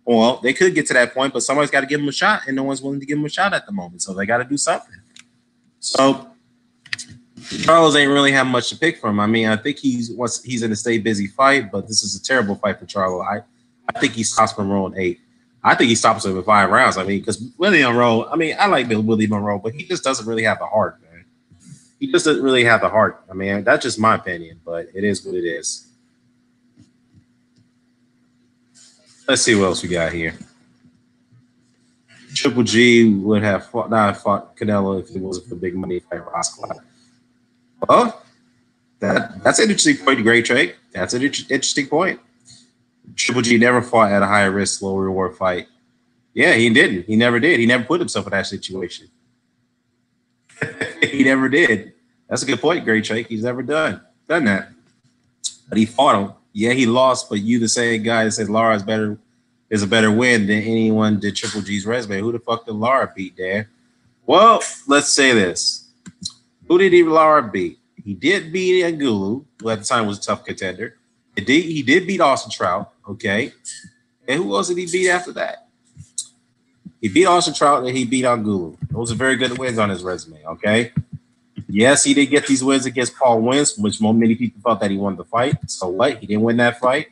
Well, they could get to that point, but somebody's got to give them a shot, and no one's willing to give them a shot at the moment. So they got to do something. So Charles ain't really have much to pick from. I mean, I think he's in a stay busy fight, but this is a terrible fight for Charlo. I think he stops Monroe in 8. I think he stops him in 5 rounds. I mean, because Willie Monroe, I mean, I like Willie Monroe, but he just doesn't really have the heart, man. He just doesn't really have the heart. I mean, that's just my opinion, but it is what it is. Let's see what else we got here. Triple G would have fought Canelo if it wasn't for big money fight Roscoe. Well, that's an interesting point, Great Trade. That's an interesting point. Triple G never fought at a high risk, low reward fight. Yeah, he didn't. He never did. He never put himself in that situation. He never did. That's a good point, Great Trade. He's never done that. But he fought him. Yeah, he lost, but you the same guy that says Lara is a better win than anyone did Triple G's resume. Who the fuck did Lara beat, Dan? Well, let's say this. Who did Lara beat? He did beat Angulu, who at the time was a tough contender. He did beat Austin Trout, okay? And who else did he beat after that? He beat Austin Trout and he beat Angulu. Those are very good wins on his resume, okay? Yes, he did get these wins against Paul Wentz, which many people felt that he won the fight. So what? He didn't win that fight.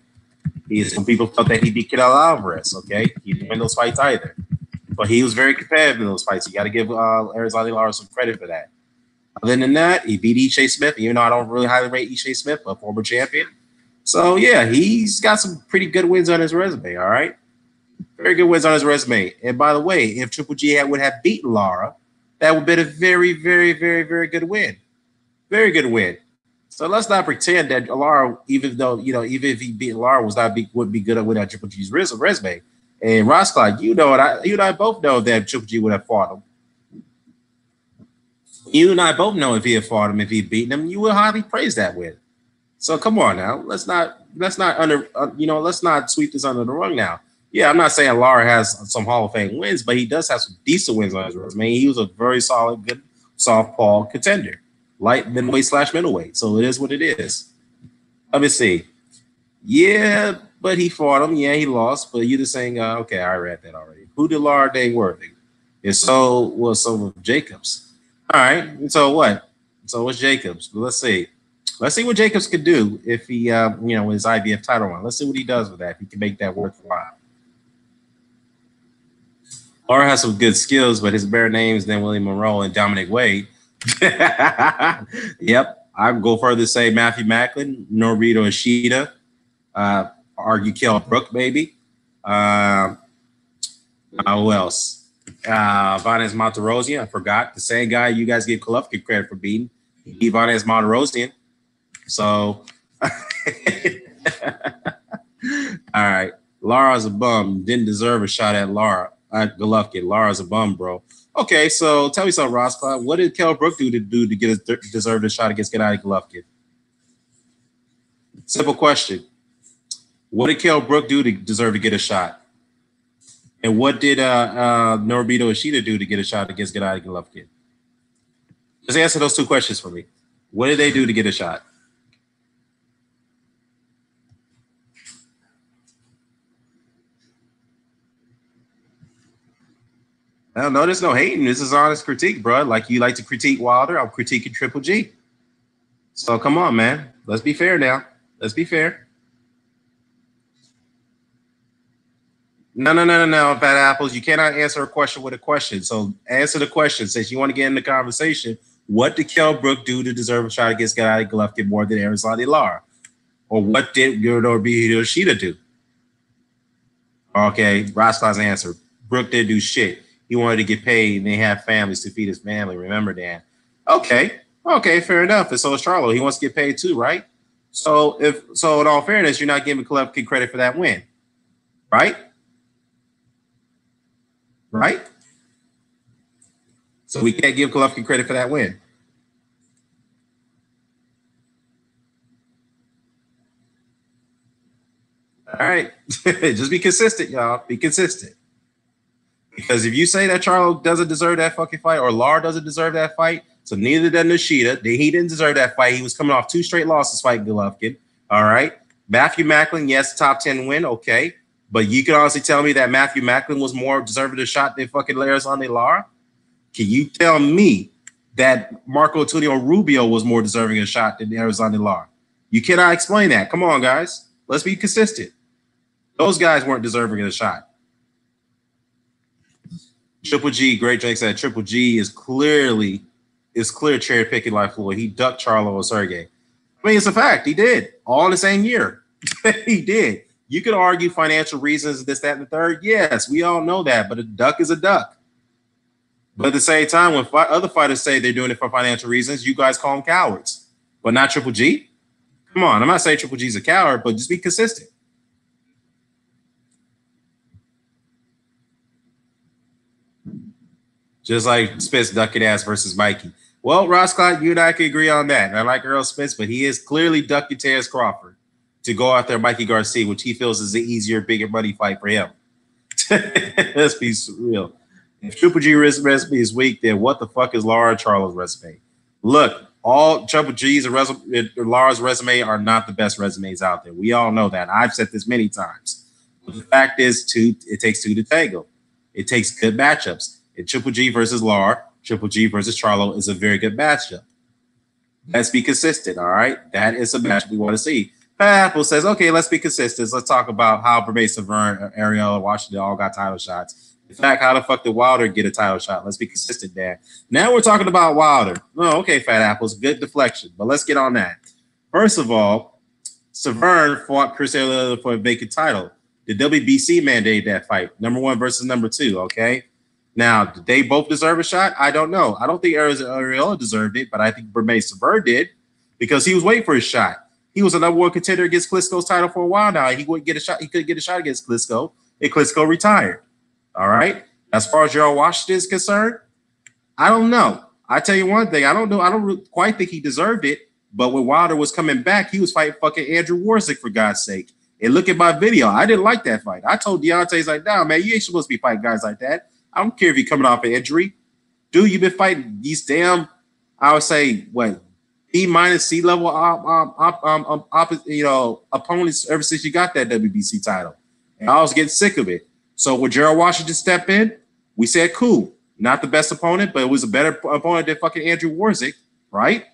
Some people felt that he beat Canelo Alvarez, okay? He didn't win those fights either. But he was very competitive in those fights. You got to give Arizona Lara some credit for that. Other than that, he beat E.J. Smith, even though I don't really highly rate E.J. Smith, a former champion. So, yeah, he's got some pretty good wins on his resume, all right? Very good wins on his resume. And by the way, if Triple G would have beaten Lara, that would have been a very, very, very, very good win. Very good win. So let's not pretend that Lara, even if he beat Lara, would be good without Triple G's resume. And Ross Clark, you and I both know that Triple G would have fought him. You and I both know if he had fought him, if he'd beaten him, you would highly praise that win. So come on now, let's not sweep this under the rug now. Yeah, I'm not saying Lara has some Hall of Fame wins, but he does have some decent wins on his resume. He was a very solid, good southpaw contender, light middleweight/middleweight. So it is what it is. Let me see. Yeah, but he fought him. Yeah, he lost. But you're just saying, okay, I read that already. Who did Lara dang worthy? And so was some of Jacobs. All right. So what? So what's Jacobs? Let's see. Let's see what Jacobs could do if he, with his IBF title run. Let's see what he does with that. If he can make that worthwhile. Lara has some good skills, but his better names than Willie Monroe and Dominic Wade. Yep. I would go further to say Matthew Macklin, Norito Ishida, argue Kell Brook, maybe. Who else? Vanez Monterosian, I forgot. The same guy you guys give Golovkin credit for beating. He Vanez Monterosian. So, all right. Lara's a bum. Didn't deserve a shot at Golovkin. Lara's a bum, bro. Okay, so tell me something, Ross. What did Kell Brook do to deserve a shot against Gennady Golovkin? Simple question. What did Kell Brook do to deserve to get a shot? And what did Norito Ishida do to get a shot against Gennady Golovkin? Just answer those two questions for me. What did they do to get a shot? No, there's no hating. This is honest critique, bro. Like you like to critique Wilder, I'm critiquing Triple G. So come on, man. Let's be fair now. Let's be fair. No, Fat Apples. You cannot answer a question with a question. So answer the question. Since you want to get in the conversation, what did Kell Brook do to deserve a shot against Gennady Golovkin more than Arizona Lara? Or what did Norito Ishida do? Okay, Rostov's answer. Brook didn't do shit. He wanted to get paid and they have families to feed his family. Remember that. Okay. Okay, fair enough. And so is Charlo. He wants to get paid too, right? So in all fairness, you're not giving Golovkin credit for that win, right? Right? So we can't give Golovkin credit for that win. All right. Just be consistent, y'all. Be consistent. Because if you say that Charlo doesn't deserve that fucking fight or Lar doesn't deserve that fight, so neither did Nishida. He didn't deserve that fight. He was coming off 2 straight losses fighting Golovkin. All right. Matthew Macklin, yes, top 10 win. Okay. But you can honestly tell me that Matthew Macklin was more deserving of the shot than fucking Alexander Lara? Can you tell me that Marco Antonio Rubio was more deserving of a shot than Alexander Lara? You cannot explain that. Come on, guys. Let's be consistent. Those guys weren't deserving of the shot. Triple G, Great Jake said Triple G is clear cherry picking like Floyd. He ducked Charlo and Sergey. I mean, it's a fact. He did. All in the same year. He did. You could argue financial reasons, this, that, and the third. Yes, we all know that. But a duck is a duck. But at the same time, when other fighters say they're doing it for financial reasons, you guys call them cowards. But not Triple G? Come on. I'm not saying Triple G's a coward, but just be consistent. Just like Spence ducking ass versus Mikey. Well, Ross Clyde, you and I can agree on that. And I like Earl Spence, but he is clearly ducking Terrence Crawford to go out there Mikey Garcia, which he feels is the easier, bigger money fight for him. Let's be real. If Triple G resume is weak, then what the fuck is Lara Charlo's resume? Look, all Triple G's and Lara's resume are not the best resumes out there. We all know that. I've said this many times. But the fact is, it takes 2 to tango. It takes good matchups. And Triple G versus Lar, Triple G versus Charlo is a very good matchup. Let's be consistent, all right? That is a match we want to see. Pat Apple says, okay, let's be consistent. Let's talk about how Bermay Severn, Ariel, and Washington all got title shots. In fact, how the fuck did Wilder get a title shot? Let's be consistent there. Now we're talking about Wilder. Oh, okay, Fat Apples, good deflection. But let's get on that. First of all, Severn fought Chris Ariel for a vacant title. The WBC mandated that fight, number 1 versus number 2, okay? Now, did they both deserve a shot? I don't know. I don't think Ariella deserved it, but I think Bermay Severn did because he was waiting for his shot. He was a number 1 contender against Klitschko's title for a while now. He wouldn't get a shot. He couldn't get a shot against Klitschko, and Klitschko retired. All right. As far as Gerald Washington is concerned, I don't know. I tell you one thing. I don't know. I don't quite think he deserved it. But when Wilder was coming back, he was fighting fucking Andrew Warsick, for God's sake. And look at my video. I didn't like that fight. I told Deontay, he's like, nah, man, you ain't supposed to be fighting guys like that. I don't care if you're coming off an injury. Dude, you've been fighting these damn, I would say, what, B- C level opponents ever since you got that WBC title. And I was getting sick of it. So when Gerald Washington stepped in, we said, cool. Not the best opponent, but it was a better opponent than fucking Andrew Warsick, right?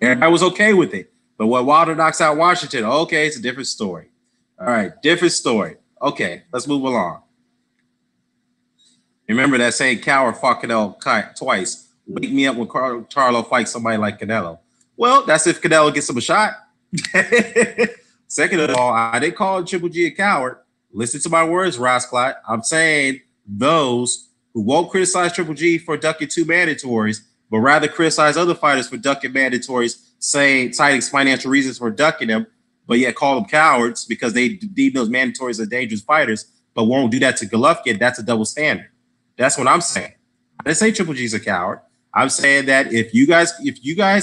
And I was okay with it. But when Wilder knocks out Washington, okay, it's a different story. All right, different story. Okay, let's move along. Remember that saying, coward fought Canelo twice. Wake me up when Charlo fights somebody like Canelo. Well, that's if Canelo gets him a shot. Second of all, I didn't call Triple G a coward. Listen to my words, Ross Clyde. I'm saying those who won't criticize Triple G for ducking 2 mandatories, but rather criticize other fighters for ducking mandatories, citing financial reasons for ducking them, but yet call them cowards because they deem those mandatories as dangerous fighters, but won't do that to Golovkin. That's a double standard. That's what I'm saying. I didn't say Triple G's a coward. I'm saying that if you guys,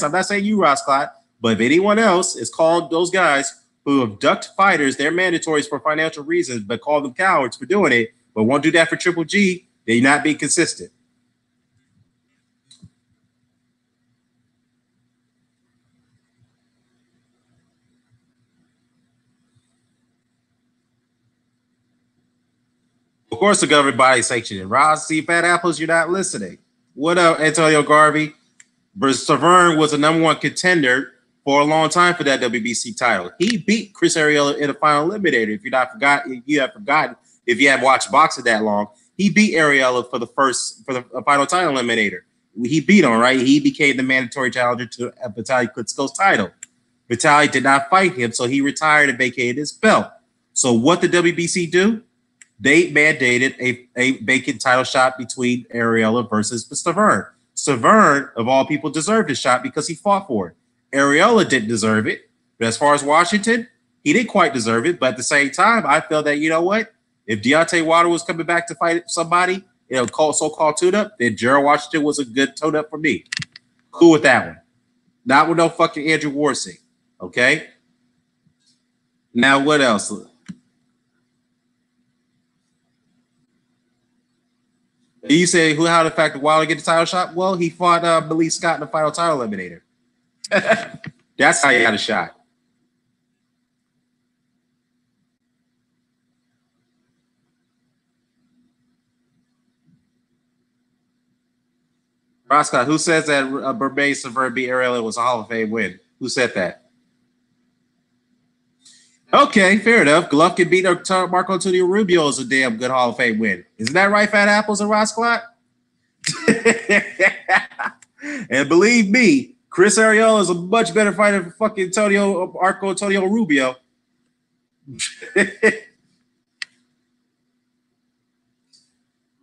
I'm not saying you, Ross Clyde, but if anyone else is called those guys who have ducked fighters, they're mandatories for financial reasons, but call them cowards for doing it, but won't do that for Triple G, they're not being consistent. Of course, the governing body sanctioned it. Ross, see, Fat Apples, you're not listening. What up, Antonio Garvey? Severn was a number 1 contender for a long time for that WBC title. He beat Chris Ariella in the final eliminator. If you have forgotten, if you haven't watched boxing that long, he beat Ariella for the final title eliminator. He beat him, right? He became the mandatory challenger to Vitaly Klitschko's title. Vitaly did not fight him, so he retired and vacated his belt. So what did WBC do? They mandated a vacant title shot between Ariella versus Severn. Severn, of all people, deserved his shot because he fought for it. Arreola didn't deserve it. But as far as Washington, he didn't quite deserve it. But at the same time, I feel that, you know what? If Deontay Wilder was coming back to fight somebody, so-called tune-up, then Gerald Washington was a good tune-up for me. Cool with that one. Not with no fucking Andrew Warsing. Okay? Now, what else? You say how the fact that Wilder get the title shot? Well, he fought Malik Scott in the final title eliminator. That's how he got a shot. Roscott, who says that Bermay Severn beat Arreola was a Hall of Fame win? Who said that? Okay, fair enough. Golovkin beat Marco Antonio Rubio is a damn good Hall of Fame win. Isn't that right, Fat Apples and Roscott? And believe me, Chris Arreola is a much better fighter than fucking Marco Antonio Rubio.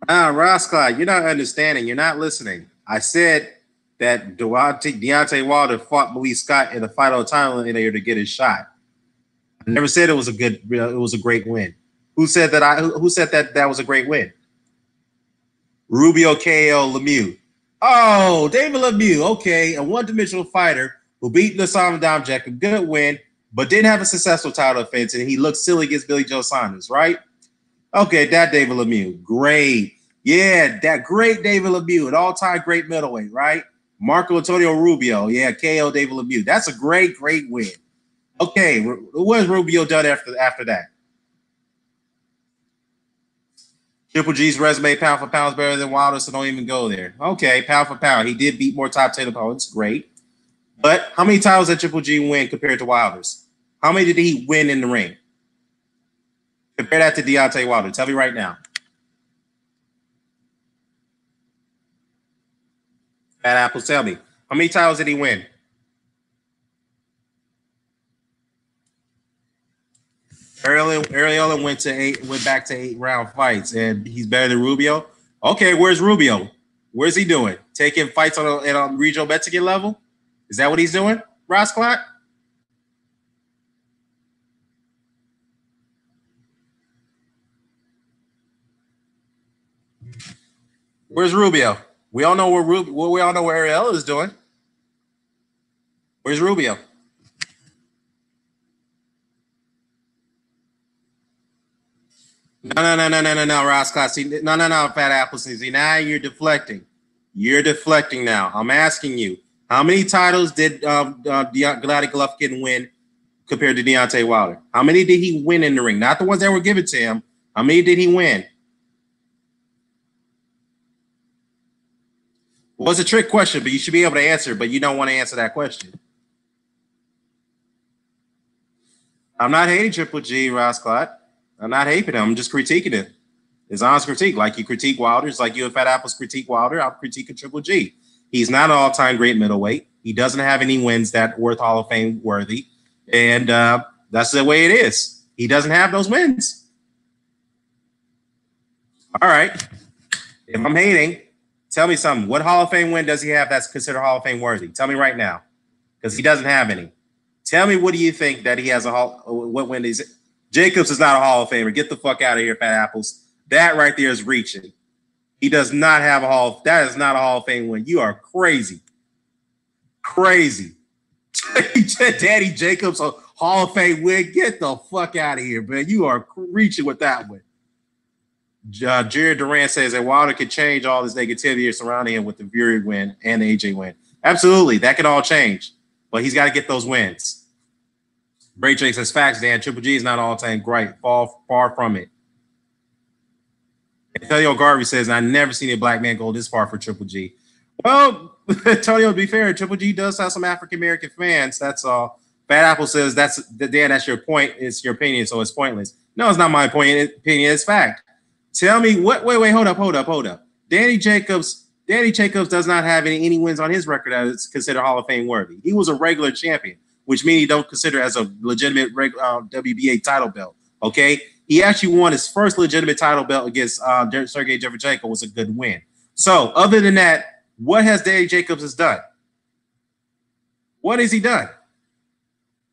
Roscott, you're not understanding. You're not listening. I said that Deontay Wilder fought Malik Scott in the final title eliminator to get his shot. I never said it was a great win. Who said that? Who said that was a great win? Rubio KO Lemieux. Oh, David Lemieux. Okay, a one-dimensional fighter who beat Lasam Domjak, a good win, but didn't have a successful title defense, and he looked silly against Billy Joe Saunders, right? Okay, that David Lemieux. Great. Yeah, that great David Lemieux, an all-time great middleweight, right? Marco Antonio Rubio. Yeah, KO David Lemieux. That's a great win. Okay, what has Rubio done after that? Triple G's resume, pound for pound, is better than Wilder, so don't even go there. Okay, pound for pound. He did beat more top 10 opponents. Great. But how many titles did Triple G win compared to Wilder's? How many did he win in the ring? Compare that to Deontay Wilder. Tell me right now. Fat Apples, tell me. How many titles did he win? Arreola went back to 8-round fights, and he's better than Rubio. Okay, where's Rubio? Where's he doing? Taking fights at a regional Mexican level? Is that what he's doing, Ross Clark? Where's Rubio? We all know we all know what Arreola is doing. Where's Rubio? No, Ross Clark. No, Fat Apple. See, now you're deflecting. You're deflecting now. I'm asking you, how many titles did Gennady Golovkin win compared to Deontay Wilder? How many did he win in the ring? Not the ones that were given to him. How many did he win? Well, it's a trick question, but you should be able to answer, but you don't want to answer that question. I'm not hating Triple G, Ross Clark. I'm not hating him. I'm just critiquing it. It's honest critique. Like you critique Wilder, it's like you and Fat Apples critique Wilder. I'm critiquing Triple G. He's not an all-time great middleweight. He doesn't have any wins that worth Hall of Fame worthy. And that's the way it is. He doesn't have those wins. All right. If I'm hating, tell me something. What Hall of Fame win does he have that's considered Hall of Fame worthy? Tell me right now. Because he doesn't have any. Tell me, what do you think that he has what win is it? Jacobs is not a Hall of Famer. Get the fuck out of here, Fat Apples. That right there is reaching. He does not have that is not a Hall of Fame win. You are crazy. Crazy. Danny Jacobs, a Hall of Fame win. Get the fuck out of here, man. You are reaching with that one. Jared Duran says that Wilder could change all this negativity surrounding him with the Fury win and the AJ win. Absolutely. That could all change. But he's got to get those wins. Bray Jake says, facts, Dan. Triple G is not all-time great. Far from it. Antonio Garvey says, I never seen a black man go this far for Triple G. Well, Antonio, to be fair, Triple G does have some African-American fans. That's all. Fat Apple says, Dan, that's your point. It's your opinion, so it's pointless. No, it's not my opinion. It's fact. Tell me what? Wait, hold up. Danny Jacobs does not have any wins on his record that is considered Hall of Fame worthy. He was a regular champion, which means he don't consider as a legitimate WBA title belt. Okay, he actually won his first legitimate title belt against Sergey Jevchenko, was a good win. So other than that, What has Danny Jacobs has done? What has he done?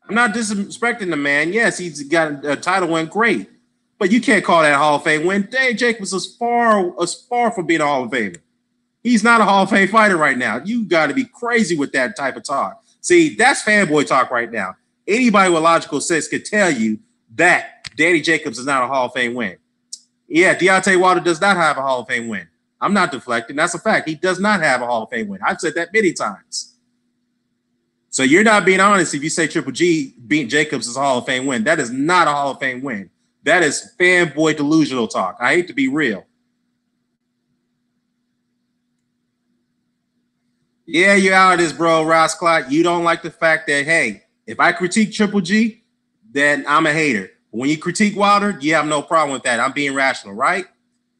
I'm not disrespecting the man. Yes, he's got a title win, great. But you can't call that a Hall of Fame win. Danny Jacobs is far from being a Hall of Famer. He's not a Hall of Fame fighter right now. You got to be crazy with that type of talk. See, that's fanboy talk right now. Anybody with logical sense could tell you that Danny Jacobs is not a Hall of Fame win. Yeah, Deontay Wilder does not have a Hall of Fame win. I'm not deflecting. That's a fact. He does not have a Hall of Fame win. I've said that many times. So you're not being honest if you say Triple G beat Jacobs is a Hall of Fame win. That is not a Hall of Fame win. That is fanboy delusional talk. I hate to be real. Yeah, you're out of this, bro, Ross Clot. You don't like the fact that, hey, if I critique Triple G, then I'm a hater. When you critique Wilder, you have no problem with that. I'm being rational, right?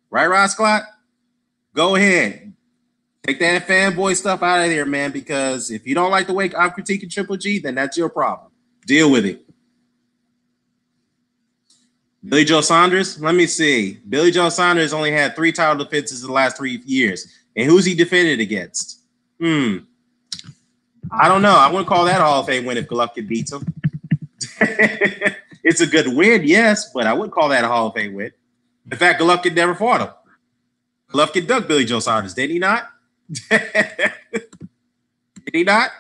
Right, Ross Clot? Go ahead. Take that fanboy stuff out of there, man, because if you don't like the way I'm critiquing Triple G, then that's your problem. Deal with it. Billy Joe Saunders, let me see. Billy Joe Saunders only had 3 title defenses in the last 3 years. And who's he defended against? I don't know. I wouldn't call that a Hall of Fame win if Golovkin beats him. It's a good win, yes, but I wouldn't call that a Hall of Fame win. In fact, Golovkin never fought him. Golovkin ducked Billy Joe Saunders, did he not? Did he not?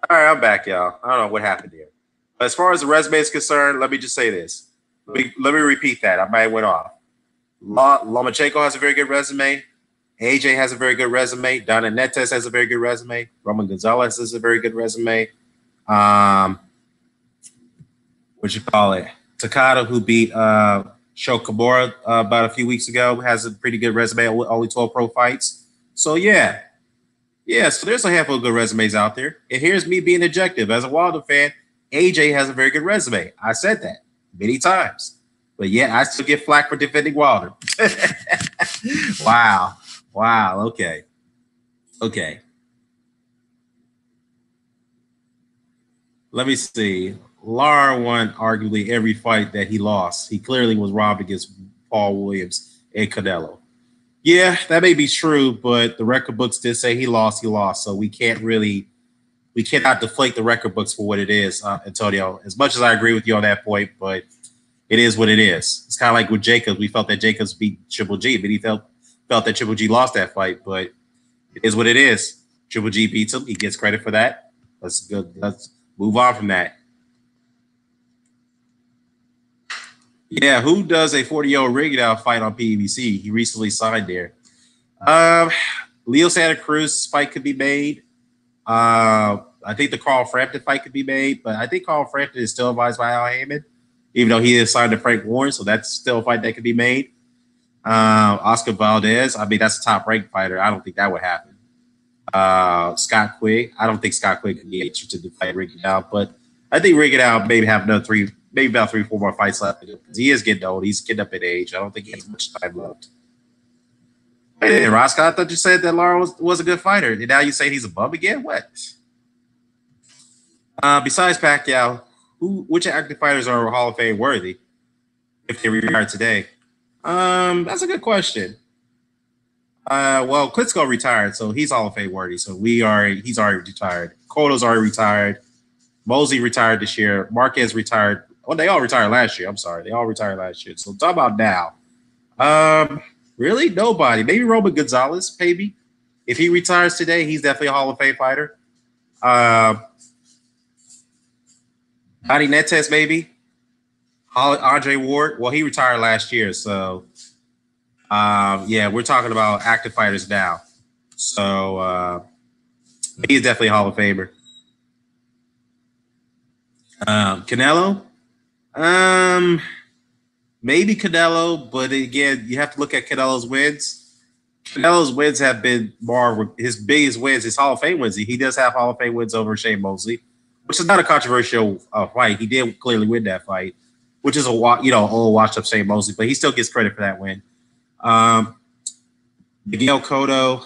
All right, I'm back, y'all. I don't know what happened here. As far as the resume is concerned, let me just say this. Let me repeat that. I might have went off. Lomachenko has a very good resume. AJ has a very good resume. Donna Netes has a very good resume. Roman Gonzalez has a very good resume. What you call it? Takada, who beat Sho Kimura about a few weeks ago, has a pretty good resume. Only 12 pro fights. So yeah. So there's a handful of good resumes out there. And here's me being objective. As a Wilder fan, AJ has a very good resume. I said that many times. But yet I still get flack for defending Wilder. Wow. Okay. Let me see. Lara won arguably every fight that he lost. He clearly was robbed against Paul Williams and Canelo. Yeah, that may be true, but the record books did say he lost. So we cannot deflate the record books for what it is, Antonio. As much as I agree with you on that point, but it is what it is. It's kind of like with Jacobs. We felt that Jacobs beat Triple G, but he felt that Triple G lost that fight. But it is what it is. Triple G beats him. He gets credit for that. Let's move on from that. Yeah, who does a 40-year-old Rigondeaux fight on PBC? He recently signed there. Leo Santa Cruz fight could be made. I think the Carl Frampton fight could be made, but I think Carl Frampton is still advised by Al Heyman, even though he is signed to Frank Warren, so that's still a fight that could be made. Oscar Valdez, I mean, that's a top-ranked fighter. I don't think that would happen. Scott Quigg, I don't think Scott Quigg could be interested to fight Rigondeaux, but I think Rigondeaux maybe have about 3-4 more fights left because he is getting old. He's getting up in age. I don't think he has much time left. Hey, Roscoe, I thought you said that Lara was a good fighter. And now you say he's a bum again? What? Besides Pacquiao, which active fighters are Hall of Fame worthy if they retired today? That's a good question. Well, Klitschko retired, so he's Hall of Fame worthy. So he's already retired. Cotto's already retired. Mosley retired this year. Marquez retired. Well, they all retired last year. I'm sorry. They all retired last year. So talk about now. Really? Nobody. Maybe Roman Gonzalez, maybe. If he retires today, he's definitely a Hall of Fame fighter. Donnie Netes, maybe. Andre Ward. Well, he retired last year. So, yeah, we're talking about active fighters now. So, he's definitely a Hall of Famer. Canelo? Maybe Canelo, but again, you have to look at Canelo's wins. Canelo's wins have been more his biggest wins, his Hall of Fame wins. He does have Hall of Fame wins over Shane Mosley, which is not a controversial fight. He did clearly win that fight, which is old washed up Shane Mosley, but he still gets credit for that win. Miguel Cotto,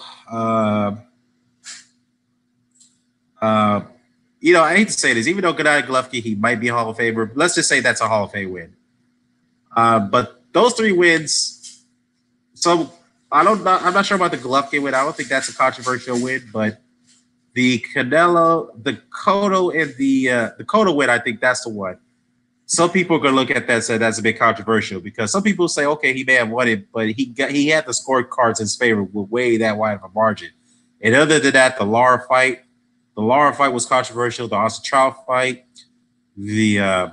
I hate to say this, even though Gennady Golovkin, he might be a Hall of Famer. Let's just say that's a Hall of Fame win. But those 3 wins, so I'm not sure about the Golovkin win. I don't think that's a controversial win, but the Canelo, the Cotto, and the Cotto win, I think that's the one. Some people are gonna look at that and say that's a bit controversial because some people say, okay, he may have won it, but he had the scorecards in his favor with way that wide of a margin. And other than that, the Lara fight was controversial. The Austin Trout fight, the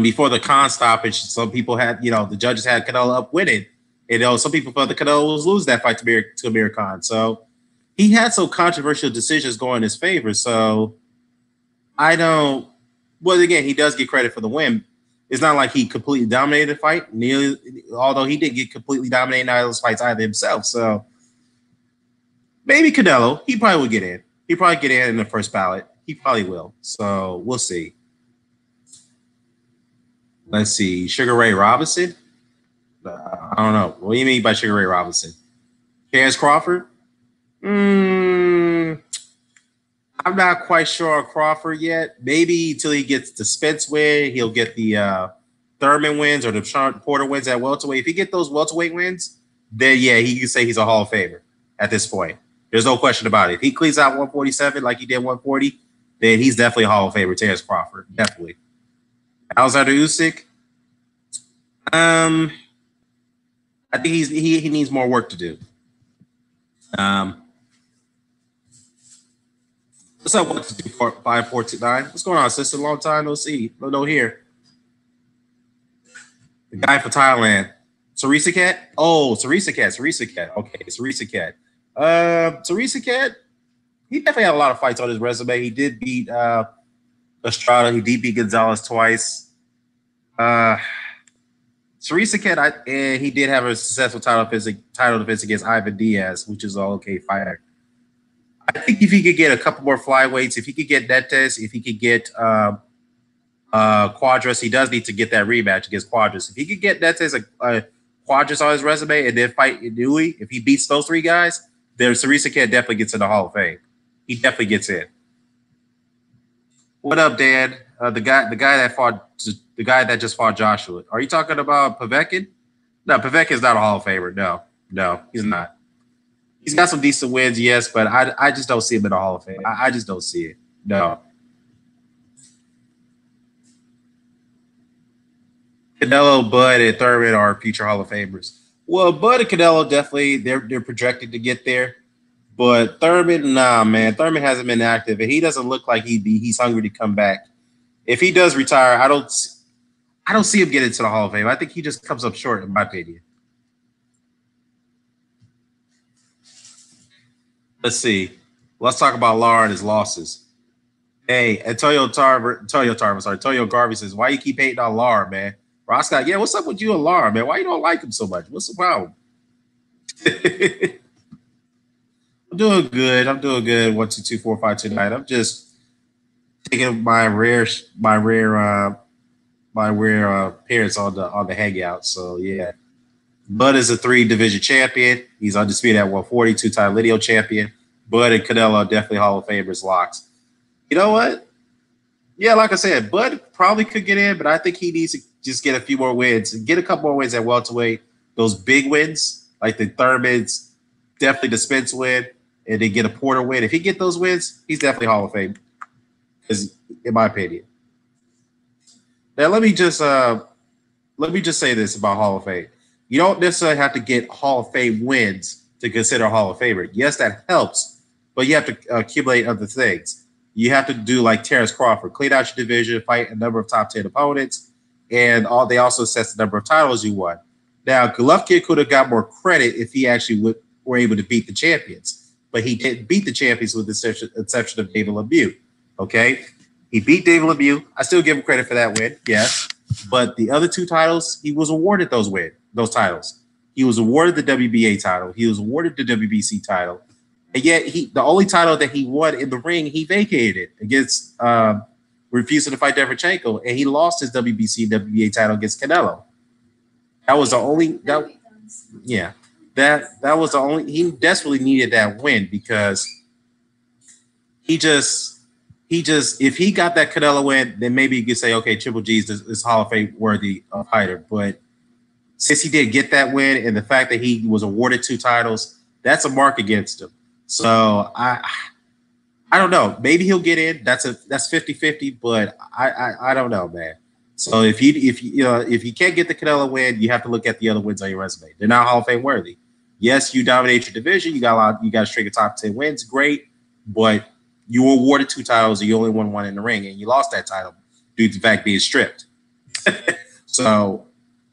before the Khan stoppage, some people had, the judges had Canelo up winning. Some people felt that Canelo was losing that fight to Amir Khan. So he had some controversial decisions going in his favor. So well, again, he does get credit for the win. It's not like he completely dominated the fight, although he didn't get completely dominated in either of those fights either himself. So maybe Canelo, he probably will get in. He'll probably get in the first ballot. He probably will. So we'll see. Let's see. Sugar Ray Robinson? I don't know. What do you mean by Sugar Ray Robinson? Terrence Crawford? I'm not quite sure on Crawford yet. Maybe until he gets the Spence win, he'll get the Thurman wins or the Sean Porter wins at welterweight. If he get those welterweight wins, then yeah, he can say he's a Hall of Famer at this point. There's no question about it. If he cleans out 147 like he did 140, then he's definitely a Hall of Famer. Terrence Crawford, definitely. Alexander Usyk, I think he needs more work to do. What's up? 1-2-4-5-4-2-9. What's going on, sister? Long time no see. No here. The guy for Thailand. Sarisa Cat? Oh, Sarisa Cat. Okay, Sarisa Cat. Sarisa Cat, he definitely had a lot of fights on his resume. He did beat Estrada. He did beat Gonzalez twice. Sarisa Cat, and he did have a successful title defense against Ivan Diaz, which is an okay fighter. I think if he could get a couple more flyweights, if he could get Netes, if he could get Quadras, he does need to get that rematch against Quadras. If he could get Netes a Quadras on his resume and then fight Inui, if he beats those three guys, then Sarisa Cat definitely gets in the Hall of Fame. He definitely gets in. What up, Dan? The guy that just fought Joshua. Are you talking about Povetkin? No, Povetkin's not a Hall of Famer. No, he's not. He's got some decent wins, yes, but I just don't see him in the Hall of Fame. I just don't see it. No. Canelo, Bud, and Thurman are future Hall of Famers. Well, Bud and Canelo definitely they're projected to get there, but Thurman, nah, man, Thurman hasn't been active, and he doesn't look like he's hungry to come back. If he does retire, I don't see him get into the Hall of Fame. I think he just comes up short, in my opinion. Let's see. Let's talk about Lara and his losses. Hey, Antonio Garvey says, why you keep hating on Lara, man? Ross Scott, yeah, what's up with you and Lara, man? Why you don't like him so much? What's the problem? I'm doing good. 1-2-2-4-5-2-9. I'm just taking my rare appearance on the hangout. So yeah. Bud is a 3-division champion. He's undisputed at 140, 2-time Lidio champion. Bud and Canelo are definitely Hall of Famers locks. You know what? Yeah, like I said, Bud probably could get in, but I think he needs to just get a few more wins. Get a couple more wins at welterweight. Those big wins, like the Thurmans, definitely the Spence win, and then get a Porter win. If he get those wins, he's definitely Hall of Fame, in my opinion. Now let me just say this about Hall of Fame. You don't necessarily have to get Hall of Fame wins to consider a Hall of Famer. Yes, that helps, but you have to accumulate other things. You have to do like Terrence Crawford, clean out your division, fight a number of top 10 opponents, and they also assess the number of titles you won. Now, Golovkin could have got more credit if he actually were able to beat the champions, but he didn't beat the champions with the exception of David Lemieux. Okay, he beat David Lemieux. I still give him credit for that win, yes, but the other two titles, he was awarded those titles. He was awarded the WBA title. He was awarded the WBC title. And yet, the only title that he won in the ring, he vacated it against refusing to fight Derevchenko, and he lost his WBC WBA title against Canelo. That was the only that was the only. He desperately needed that win because he just if he got that Canelo win, then maybe you could say, okay, Triple G is Hall of Fame worthy fighter. But since he did get that win, and the fact that he was awarded 2 titles, that's a mark against him. So I don't know. Maybe he'll get in. That's 50-50, but I don't know, man. So if you can't get the Canelo win, you have to look at the other wins on your resume. They're not Hall of Fame worthy. Yes, you dominate your division. You got a string of top 10 wins. Great, but you were awarded 2 titles, and you only won 1 in the ring, and you lost that title due to the fact being stripped. So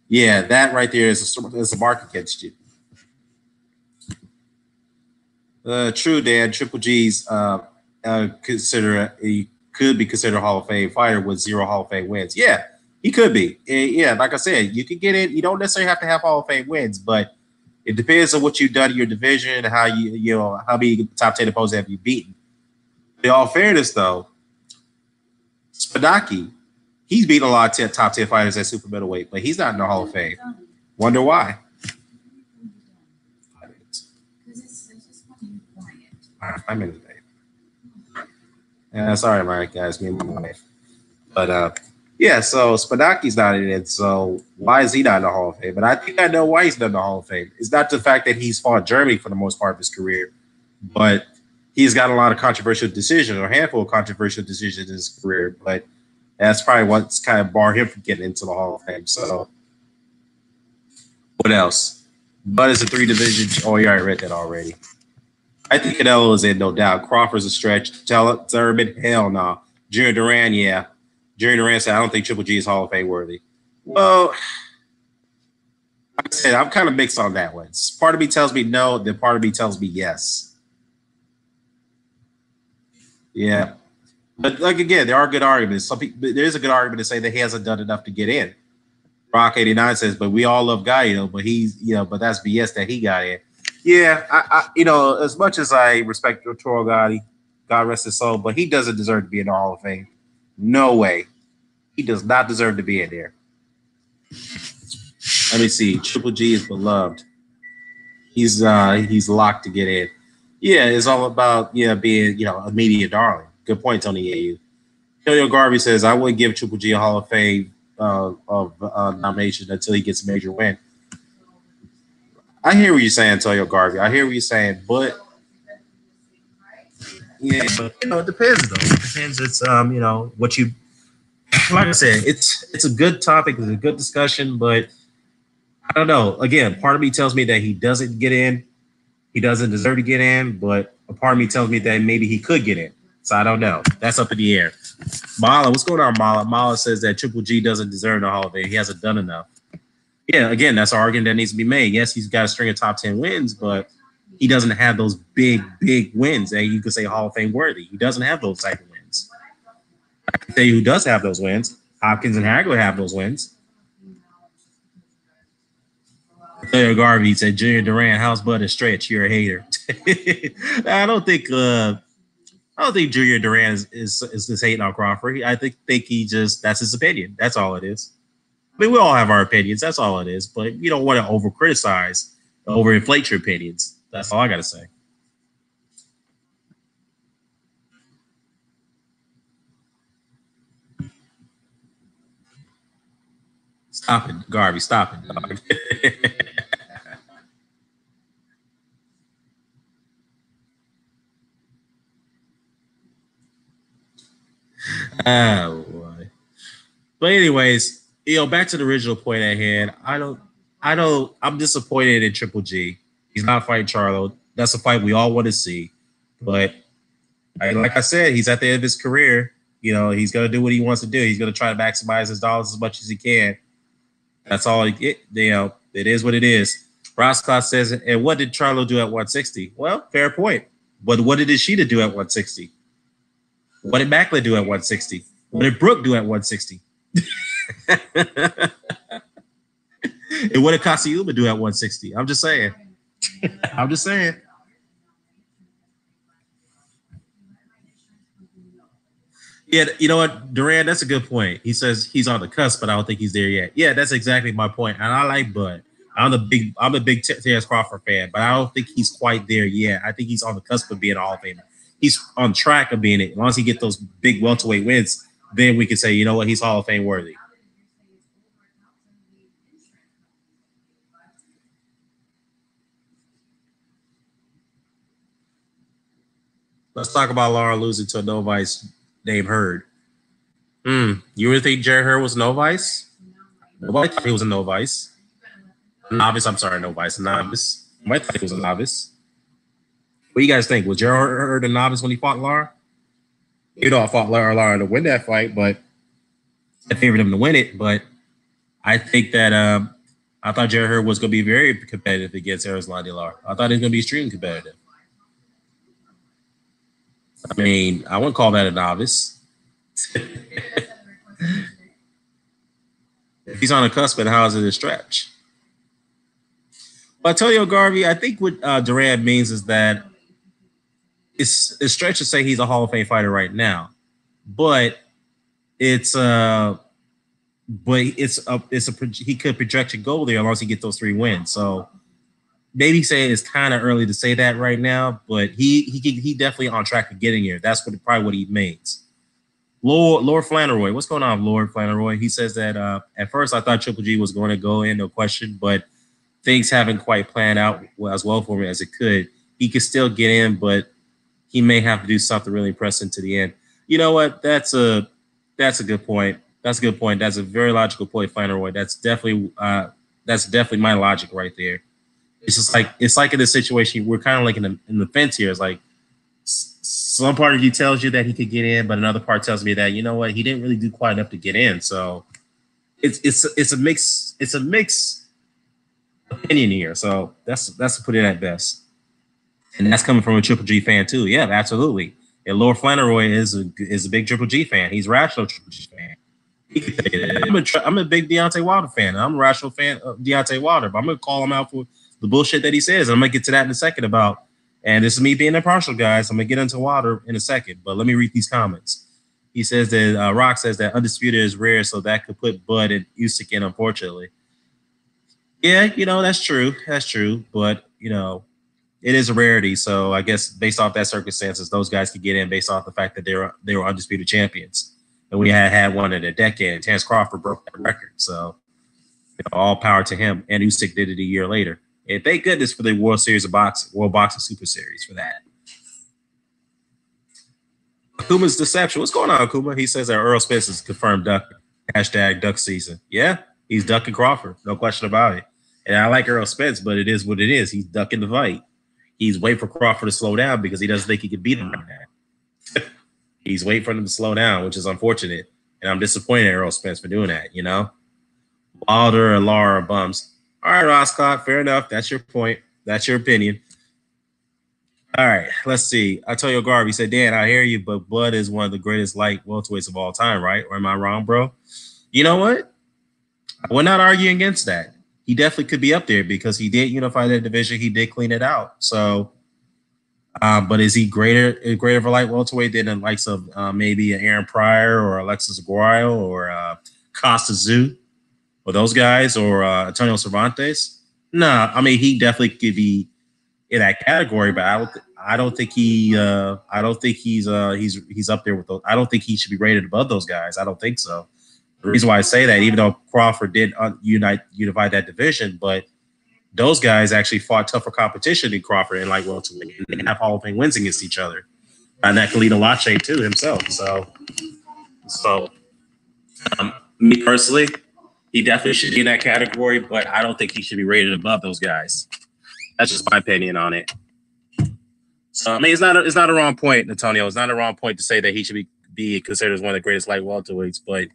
yeah, that right there is a mark against you. True, Dan. Triple G's he could be considered a Hall of Fame fighter with 0 Hall of Fame wins. Yeah, he could be. Yeah, like I said, you can get in. You don't necessarily have to have Hall of Fame wins, but it depends on what you've done in your division, how how many top 10 opponents have you beaten. In all fairness, though, Spadaki, he's beaten a lot of top 10 fighters at super middleweight, but he's not in the Hall of Fame. Wonder why? I'm in the day. Yeah, sorry, my guys, me and my wife. But yeah, so Spadaki's not in it. So why is he not in the Hall of Fame? But I think I know why he's not in the Hall of Fame. It's not the fact that he's fought Germany for the most part of his career, but he's got a lot of controversial decisions, or a handful of controversial decisions in his career. But that's probably what's kind of barred him from getting into the Hall of Fame. So what else? Bud is a 3-division. Oh, you already read that already. I think Canelo is in, no doubt. Crawford's a stretch. Thurman, hell no. Junior Duran, yeah. Junior Duran said, I don't think Triple G is Hall of Fame worthy. Well, like I said, I'm kind of mixed on that one. Part of me tells me no, then part of me tells me yes. Yeah. But like again, there are good arguments. Some people, there is a good argument to say that he hasn't done enough to get in. Rock 89 says, but we all love Gallo, but he's, but that's BS that he got in. Yeah, as much as I respect Toro Gotti, God rest his soul, but he doesn't deserve to be in the Hall of Fame. No way. He does not deserve to be in there. Let me see. Triple G is beloved. He's locked to get in. Yeah, it's all about being a media darling. Good point, Tony AU. Yo Garvey says I wouldn't give Triple G a Hall of Fame nomination until he gets a major win. I hear what you're saying, Toyo Garvey. I hear what you're saying, but but it depends though. It depends. It's what you like I said. It's a good topic. It's a good discussion, but I don't know. Again, part of me tells me that he doesn't get in. He doesn't deserve to get in, but a part of me tells me that maybe he could get in. So I don't know. That's up in the air. Mala, what's going on, Mala? Mala says that Triple G doesn't deserve the Hall of Fame. He hasn't done enough. Yeah, again, that's an argument that needs to be made. Yes, he's got a string of top 10 wins, but he doesn't have those big wins that you could say Hall of Fame worthy. He doesn't have those type of wins. I can tell you who does have those wins. Hopkins and Hagler have those wins. Claire Garvey said, Junior Duran, how's Bud a stretch? You're a hater. I don't think Junior Duran is hating on Crawford. I think he just, that's his opinion. That's all it is. I mean, we all have our opinions. That's all it is. But you don't want to over criticize, over inflate your opinions. That's all I got to say. Stop it, Garvey. Stop it, dog. Oh boy. But anyways, back to the original point at hand. I'm disappointed in Triple G. He's not fighting Charlo. That's a fight we all want to see. But like I said, he's at the end of his career. He's gonna do what he wants to do. He's gonna try to maximize his dollars as much as he can. That's all it is what it is. Roscott says, and what did Charlo do at 160? Well, fair point. But what did Ishida do at 160? What did Macklin do at 160? What did Brooke do at 160? And what did Kasiyuma do at 160? I'm just saying. I'm just saying. Yeah, you know what, Duran, that's a good point. He says he's on the cusp, but I don't think he's there yet. Yeah, that's exactly my point. And I like Bud. I'm a big Terrence Crawford fan, but I don't think he's quite there yet. I think he's on the cusp of being a Hall of Famer. He's on track of being it. As long as he gets those big welterweight wins, then we can say, you know what, he's Hall of Fame worthy. Let's talk about Lara losing to a novice named Hurd. You really think Jerry Hurd was novice? Nobody thought he was a novice. Novice, I'm sorry, novice. Novice. Nobody thought he was a novice. What do you guys think? Was Jerry Hurd a novice when he fought Lara? I fought Lara to win that fight, but I favored him to win it. But I think that I thought Jerry Hurd was going to be very competitive against Erislandy Lara. I thought he was going to be extremely competitive. I mean, I wouldn't call that a novice. If he's on a cusp, and how is it a stretch? But Antonio Garvey, I think what Duran means is that it's a stretch to say he's a Hall of Fame fighter right now, but he could project a goal there unless he gets those 3 wins. So maybe say it's kind of early to say that right now, but he definitely on track to getting here. That's probably what he means. Lord Flanneroy, what's going on, Lord Flanneroy? He says that at first I thought Triple G was going to go in, no question, but things haven't quite planned out as well for me as it could. He could still get in, but he may have to do something really impressive to the end. You know what? That's a good point. That's a good point. That's a very logical point, Flanneroy. That's definitely my logic right there. it's like in this situation we're kind of like in the fence here. It's like some part of you tells you that he could get in, but another part tells me that you know what, he didn't really do quite enough to get in. So it's a mix opinion here. So that's to put it at best. And that's coming from a Triple G fan too. Yeah, absolutely. And Lord Flannery is a big Triple G fan. He's a rational Triple G fan. He can say that. I'm a big Deontay Wilder fan. I'm a rational fan of Deontay Wilder, but I'm gonna call him out for the bullshit that he says. I'm gonna get to that in a second about. And this is me being impartial, guys. I'm gonna get into Wilder in a second, but let me read these comments. He says that Rock says that Undisputed is rare, so that could put Bud and Usyk in, unfortunately. Yeah, that's true. That's true, but it is a rarity. So I guess based off that circumstances, those guys could get in based off the fact that they were undisputed champions. And we had one in a decade. And Terence Crawford broke that record. So all power to him. And Usyk did it a year later. And thank goodness for the World Boxing Super Series for that. Akuma's deception. What's going on, Akuma? He says that Earl Spence is confirmed duck. Hashtag duck season. Yeah, he's ducking Crawford. No question about it. And I like Earl Spence, but it is what it is. He's ducking the fight. He's waiting for Crawford to slow down because he doesn't think he can beat him right now. He's waiting for him to slow down, which is unfortunate. And I'm disappointed in Earl Spence for doing that, Wilder and Lara are bums. All right, Roscott, fair enough. That's your point. That's your opinion. All right, let's see. Antonio Garvey said, Dan, I hear you, but Bud is one of the greatest light welterweights of all time, right? Or am I wrong, bro? You know what? I would not argue against that. He definitely could be up there because he did unify that division. He did clean it out. So, but is he greater of a light welterweight than the likes of maybe Aaron Pryor or Alexis Aguayo or Costa Zoo or those guys or Antonio Cervantes? No, I mean he definitely could be in that category, but I don't think he's up there with those. I don't think he should be rated above those guys. I don't think so. The reason why I say that, even though Crawford did unify that division, but those guys actually fought tougher competition than Crawford and like welterweight. They have Hall of Fame wins against each other, and that can lead to Lache too himself. So me personally, he definitely should be in that category, but I don't think he should be rated above those guys. That's just my opinion on it. So I mean, it's not a wrong point, Antonio. It's not a wrong point to say that he should be considered as one of the greatest light welterweights, but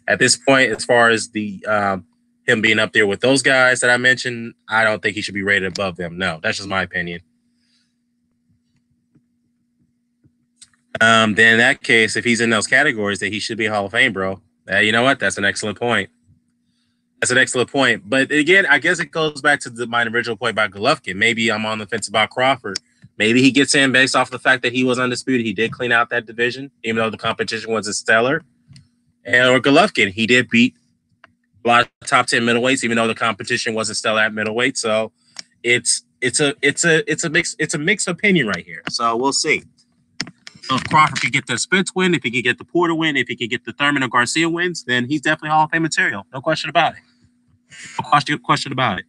at this point, as far as the him being up there with those guys that I mentioned, I don't think he should be rated above them. No, that's just my opinion. Then in that case, if he's in those categories, then he should be Hall of Fame, bro. You know what? That's an excellent point. That's an excellent point. But again, I guess it goes back to my original point about Golovkin. Maybe I'm on the fence about Crawford. Maybe he gets in based off the fact that he was undisputed. He did clean out that division, even though the competition wasn't stellar. Or Golovkin, he did beat a lot of top 10 middleweights, even though the competition wasn't stellar at middleweight. So it's a mixed opinion right here. So we'll see. So if Crawford could get the Spence win, if he could get the Porter win, if he could get the Thurman or Garcia wins, then he's definitely Hall of Fame material. No question about it. No question about it.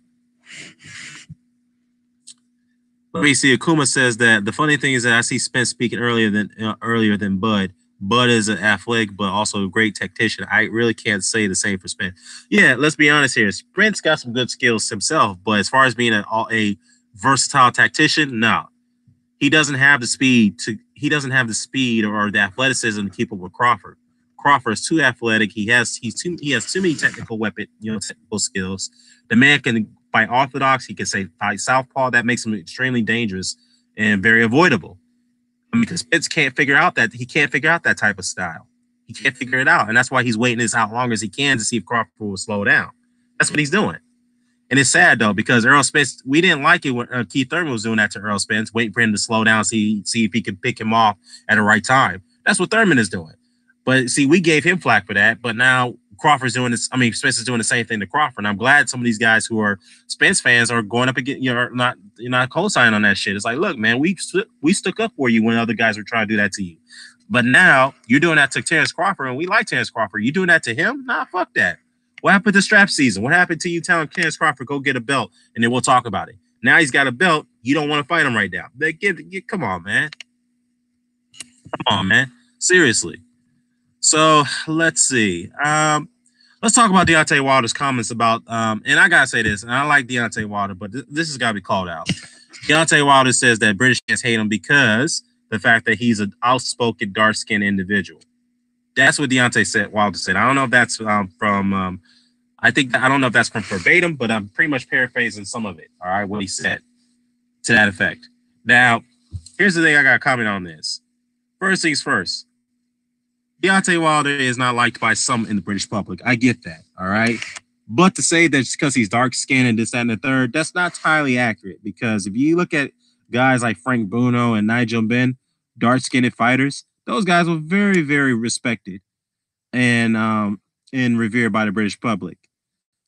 Let me see. Akuma says that the funny thing is that I see Spence speaking earlier than Bud. Bud is an athletic, but also a great tactician. I really can't say the same for Spence. Yeah, let's be honest here. Spence got some good skills himself, but as far as being a versatile tactician, no. He doesn't have the speed or the athleticism to keep up with Crawford. Crawford is too athletic. He has too many technical skills. The man can fight orthodox. He can fight southpaw. That makes him extremely dangerous and very avoidable. I mean, because Spence can't figure out that type of style. He can't figure it out, and that's why he's waiting this out long as he can to see if Crawford will slow down. That's what he's doing. And it's sad though because Earl Spence, we didn't like it when Keith Thurman was doing that to Earl Spence, waiting for him to slow down, see if he could pick him off at the right time. That's what Thurman is doing. But see, we gave him flack for that. But now Crawford's doing this. I mean, Spence is doing the same thing to Crawford. And I'm glad some of these guys who are Spence fans are going up against, you're not co-signing on that shit. It's like, look, man, we stuck up for you when other guys were trying to do that to you. But now you're doing that to Terence Crawford, and we like Terence Crawford. You doing that to him? Nah, fuck that. What happened to strap season? What happened to you telling Terence Crawford, go get a belt, and then we'll talk about it? Now he's got a belt. You don't want to fight him right now. Come on, man. Come on, man. Seriously. So let's see. let's talk about Deontay Wilder's comments about, and I gotta say this, and I like Deontay Wilder, but this has got to be called out. Deontay Wilder says that British fans hate him because the fact that he's an outspoken, dark-skinned individual. That's what Deontay said. Wilder said. I don't know if that's from. I don't know if that's from verbatim, but I'm pretty much paraphrasing some of it. All right, what he said to that effect. Now, here's the thing. I got to comment on this. First things first. Deontay Wilder is not liked by some in the British public. I get that. All right. But to say that just because he's dark skinned and this, that, and the third, that's not entirely accurate. Because if you look at guys like Frank Bruno and Nigel Benn, dark skinned fighters, those guys were very, very respected and revered by the British public.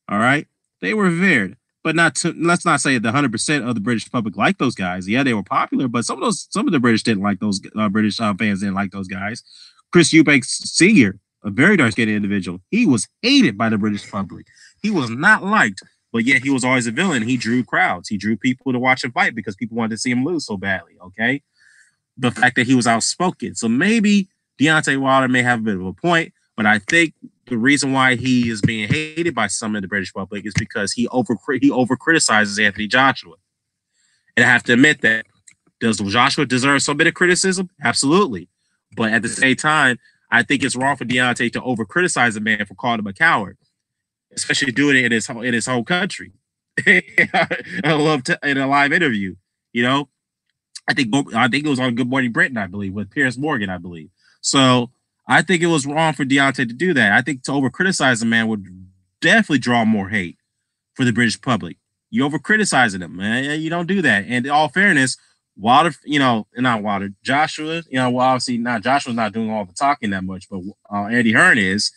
All right. They were revered. But let's not say that 100% of the British public liked those guys. Yeah, they were popular, but some of the British didn't like those British fans didn't like those guys. Chris Eubanks Sr., a very dark-skinned individual, he was hated by the British public. He was not liked, but yet he was always a villain. He drew crowds. He drew people to watch him fight because people wanted to see him lose so badly, okay? The fact that he was outspoken. So maybe Deontay Wilder may have a bit of a point, but I think the reason why he is being hated by some of the British public is because he over criticizes Anthony Joshua. And I have to admit that. Does Joshua deserve some bit of criticism? Absolutely. But at the same time, I think it's wrong for Deontay to over criticize a man for calling him a coward, especially doing it in his home country. In a live interview, you know, I think it was on Good Morning Britain, I believe, with Piers Morgan, I believe. So I think it was wrong for Deontay to do that. I think to over criticize a man would definitely draw more hate for the British public. You over criticizing him, man. You don't do that. And in all fairness, Wilder, not Wilder, Joshua, well, obviously not Joshua's not doing all the talking that much, but Eddie Hearn is.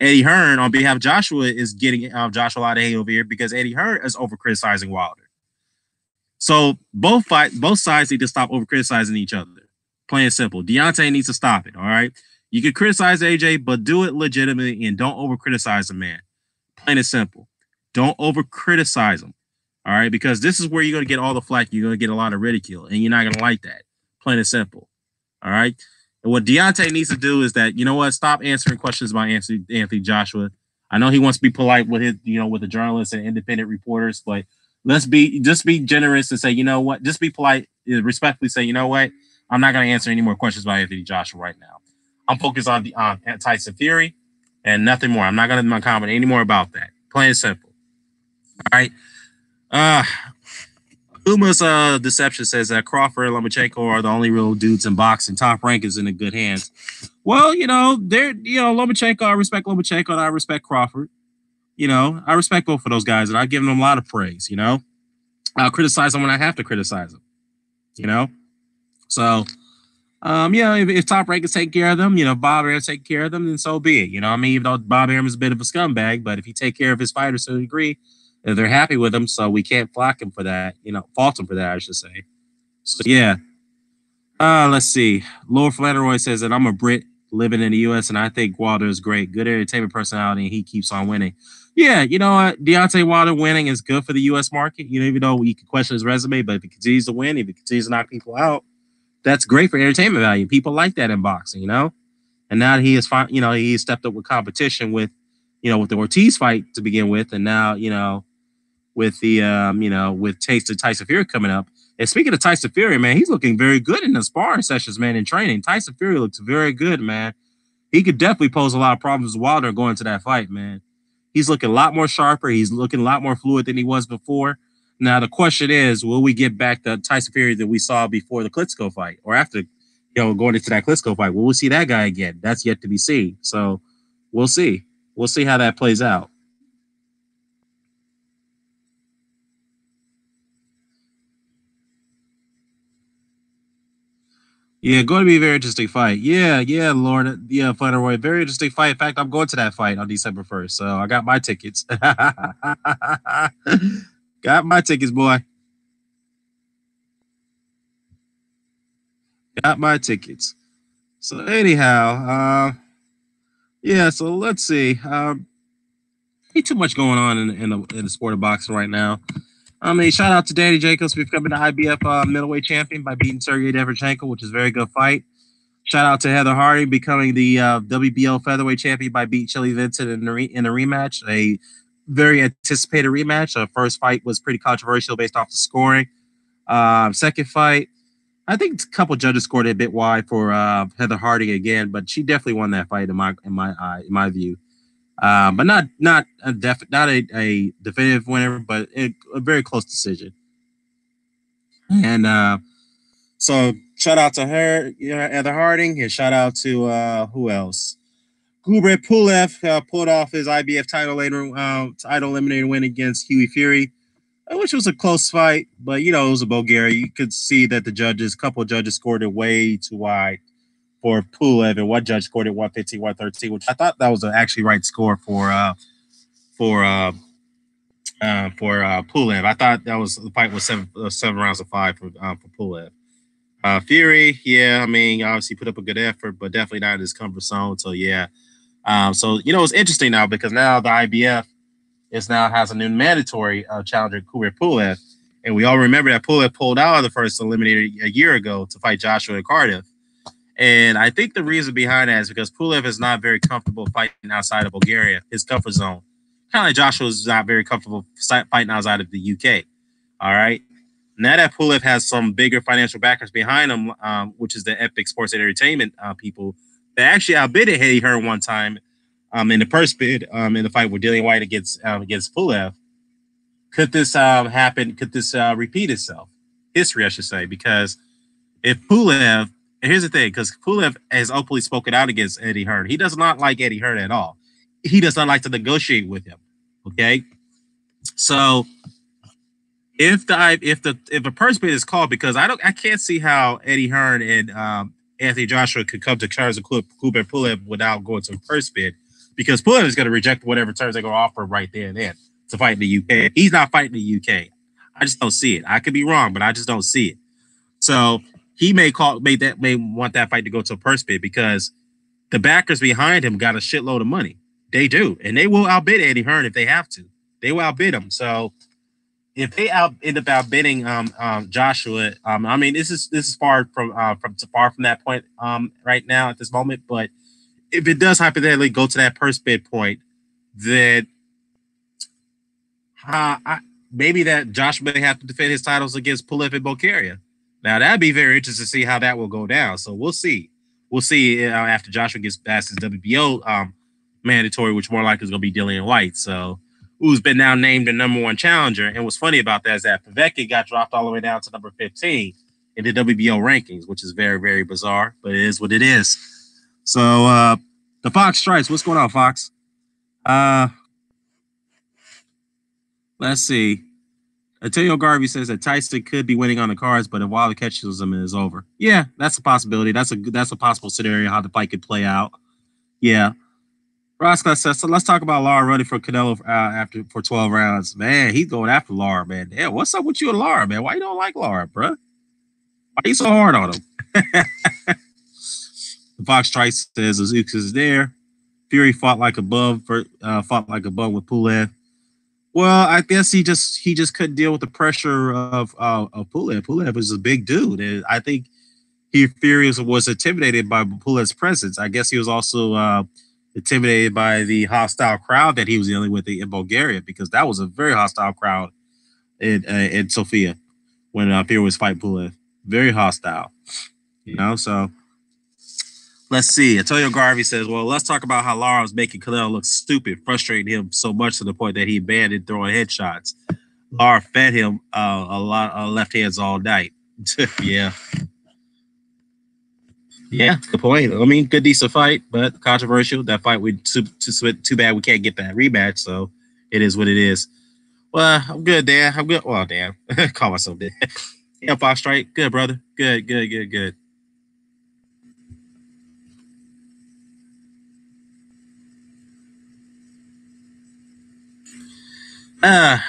Eddie Hearn, on behalf of Joshua, is getting Joshua a lot of hate over here because Eddie Hearn is over criticizing Wilder. So both sides need to stop over criticizing each other. Plain and simple. Deontay needs to stop it. All right. You can criticize AJ, but do it legitimately and don't over criticize the man. Plain and simple. Don't over criticize him. All right, because this is where you're going to get all the flack. You're going to get a lot of ridicule, and you're not going to like that. Plain and simple. All right. And what Deontay needs to do is that, stop answering questions about Anthony Joshua. I know he wants to be polite with with the journalists and independent reporters, but just be generous and say, just be polite, respectfully say, I'm not going to answer any more questions about Anthony Joshua right now. I'm focused on Tyson Fury and nothing more. I'm not going to comment any more about that. Plain and simple. All right. Uma's deception says that Crawford and Lomachenko are the only real dudes in boxing. Top Rank is in the good hands. Well, Lomachenko, I respect Lomachenko and I respect Crawford. I respect both of those guys and I've given them a lot of praise, I'll criticize them when I have to criticize them, So, if Top Rank is taking care of them, Bob Arum is taking care of them, then so be it. Even though Bob Arum is a bit of a scumbag, but if he take care of his fighters to a degree, they're happy with him, so we can't fault him for that, I should say. So, yeah. Let's see. Lord Flannery says that I'm a Brit living in the U.S., and I think Wilder is great. Good entertainment personality, and he keeps on winning. Yeah, you know what? Deontay Wilder winning is good for the U.S. market, even though you can question his resume, but if he continues to win, if he continues to knock people out, that's great for entertainment value. People like that in boxing, And now he has, he stepped up with competition with the Ortiz fight to begin with, and now, with the, with Tyson Fury coming up. And speaking of Tyson Fury, man, he's looking very good in the sparring sessions, man, in training. Tyson Fury looks very good, man. He could definitely pose a lot of problems with Wilder going into that fight, man. He's looking a lot more sharper. He's looking a lot more fluid than he was before. Now, the question is, will we get back the Tyson Fury that we saw before the Klitschko fight or after, going into that Klitschko fight? Will we see that guy again? That's yet to be seen. So we'll see. We'll see how that plays out. Yeah, going to be a very interesting fight. Yeah, Lord. Yeah, Flannery. Very interesting fight. In fact, I'm going to that fight on December 1st. So I got my tickets. Got my tickets, boy. Got my tickets. So anyhow, yeah, so let's see. Ain't too much going on in the sport of boxing right now. Shout out to Danny Jacobs for becoming the IBF middleweight champion by beating Sergey Deverchenko, which is a very good fight. Shout out to Heather Hardy becoming the WBO featherweight champion by beating Shelly Vincent in a rematch. A very anticipated rematch. Her first fight was pretty controversial based off the scoring. Second fight, I think a couple judges scored it a bit wide for Heather Hardy again, but she definitely won that fight in my view. But not a definitive winner, but a very close decision. And so shout out to her, Heather Harding, and shout out to who else? Kubrat Pulev pulled off his IBF title eliminator win against Hughie Fury, which was a close fight, but it was a Bulgaria. You could see that a couple of judges scored it way too wide for Pulev, and one judge scored it 115, 113, which I thought that was an actually right score for Pulev. I thought the fight was seven rounds of 5 for Pulev. Fury, yeah, I mean, obviously put up a good effort, but definitely not in his comfort zone. So yeah, so it's interesting now because now the IBF has a new mandatory challenger, Kubrat Pulev, and we all remember that Pulev pulled out of the first eliminator a year ago to fight Joshua in Cardiff. And I think the reason behind that is because Pulev is not very comfortable fighting outside of Bulgaria, his comfort zone. Kind of like Joshua's not very comfortable fighting outside of the UK. All right. Now that Pulev has some bigger financial backers behind him, which is the Epic Sports and Entertainment people, they actually outbid Eddie Hearn one time in the first bid in the fight with Dillian White against Pulev. Could this happen? Could this repeat itself? History, I should say, because if Pulev, and here's the thing, because Pulev has openly spoken out against Eddie Hearn. He does not like Eddie Hearn at all. He does not like to negotiate with him. Okay, so if a purse bid is called, because I can't see how Eddie Hearn and Anthony Joshua could come to terms with Kubrat Pulev without going to a purse bid, because Pulev is going to reject whatever terms they're going to offer right there and then to fight in the UK. He's not fighting the UK. I just don't see it. I could be wrong, but I just don't see it. So he may want that fight to go to a purse bid because the backers behind him got a shitload of money. They do, and they will outbid Eddie Hearn if they have to. They will outbid him. So if they end up outbidding Joshua, I mean this is far from that point right now at this moment. But if it does hypothetically go to that purse bid point, then maybe that Joshua may have to defend his titles against Pulev in Bulgaria. Now that'd be very interesting to see how that will go down. So we'll see. We'll see after Joshua gets past his WBO mandatory, which more likely is going to be Dillian White. So who's been now named the number 1 challenger. And what's funny about that is that Povetkin got dropped all the way down to number 15 in the WBO rankings, which is very, very bizarre, but it is what it is. So the Fox Strikes, what's going on, Fox? Let's see. Antonio Garvey says that Tyson could be winning on the cards, but if Wilder catches him, it is over. Yeah, that's a possibility. That's a possible scenario how the fight could play out. Yeah. Roscoe says, so let's talk about Lara running for Canelo for 12 rounds. Man, he's going after Lara, man. Yeah, what's up with you and Lara, man? Why you don't like Lara, bro? Why you so hard on him? The Fox Trice says Azuka is there. Fury fought like a bum with Pulev. Well, I guess he just couldn't deal with the pressure of Pulev. Pulev is a big dude, and I think Fury was intimidated by Pulev's presence. I guess he was also intimidated by the hostile crowd that he was dealing with in Bulgaria, because that was a very hostile crowd in Sofia when Fury was fighting Pulev. Very hostile, So let's see. Antonio Garvey says, well, let's talk about how Lara was making Canelo look stupid, frustrating him so much to the point that he abandoned throwing headshots. Lara fed him a lot of left hands all night. Yeah. Yeah, good point. I mean, good, decent fight, but controversial. That fight, too bad we can't get that rematch, so it is what it is. Well, I'm good, Dan. I'm good. Well, Dan. Call myself Dan. Yeah, Fox Strike. Good, brother. Good.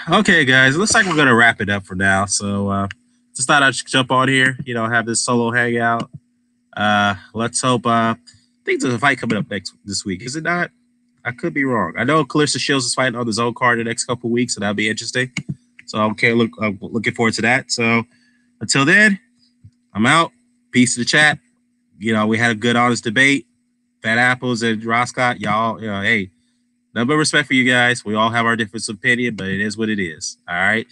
Okay, guys. Looks like we're gonna wrap it up for now. So just thought I'd jump on here, have this solo hangout. Let's hope. I think there's a fight coming up this week. Is it not? I could be wrong. I know Clarissa Shields is fighting on his own card the next couple of weeks, so that'll be interesting. So I'm looking forward to that. So until then, I'm out. Peace to the chat. we had a good, honest debate. Fat Apples and Roscott, y'all, hey, nothing but respect for you guys. We all have our different opinion, but it is what it is. All right.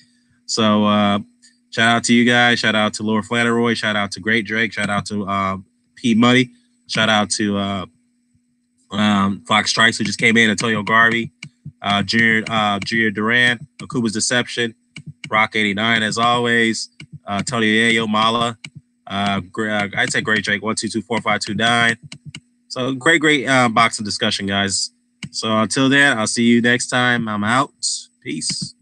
So shout out to you guys. Shout out to Laura Flanneroy. Shout out to Great Drake. Shout out to P Money. Shout out to Fox Strikes, who just came in, Antonio Garvey, Junior Duran, Akuba's Deception, Rock 89 as always, Tony Ayo, Mala, I'd say Great Drake 1224529. So great boxing discussion, guys. So until then, I'll see you next time. I'm out. Peace.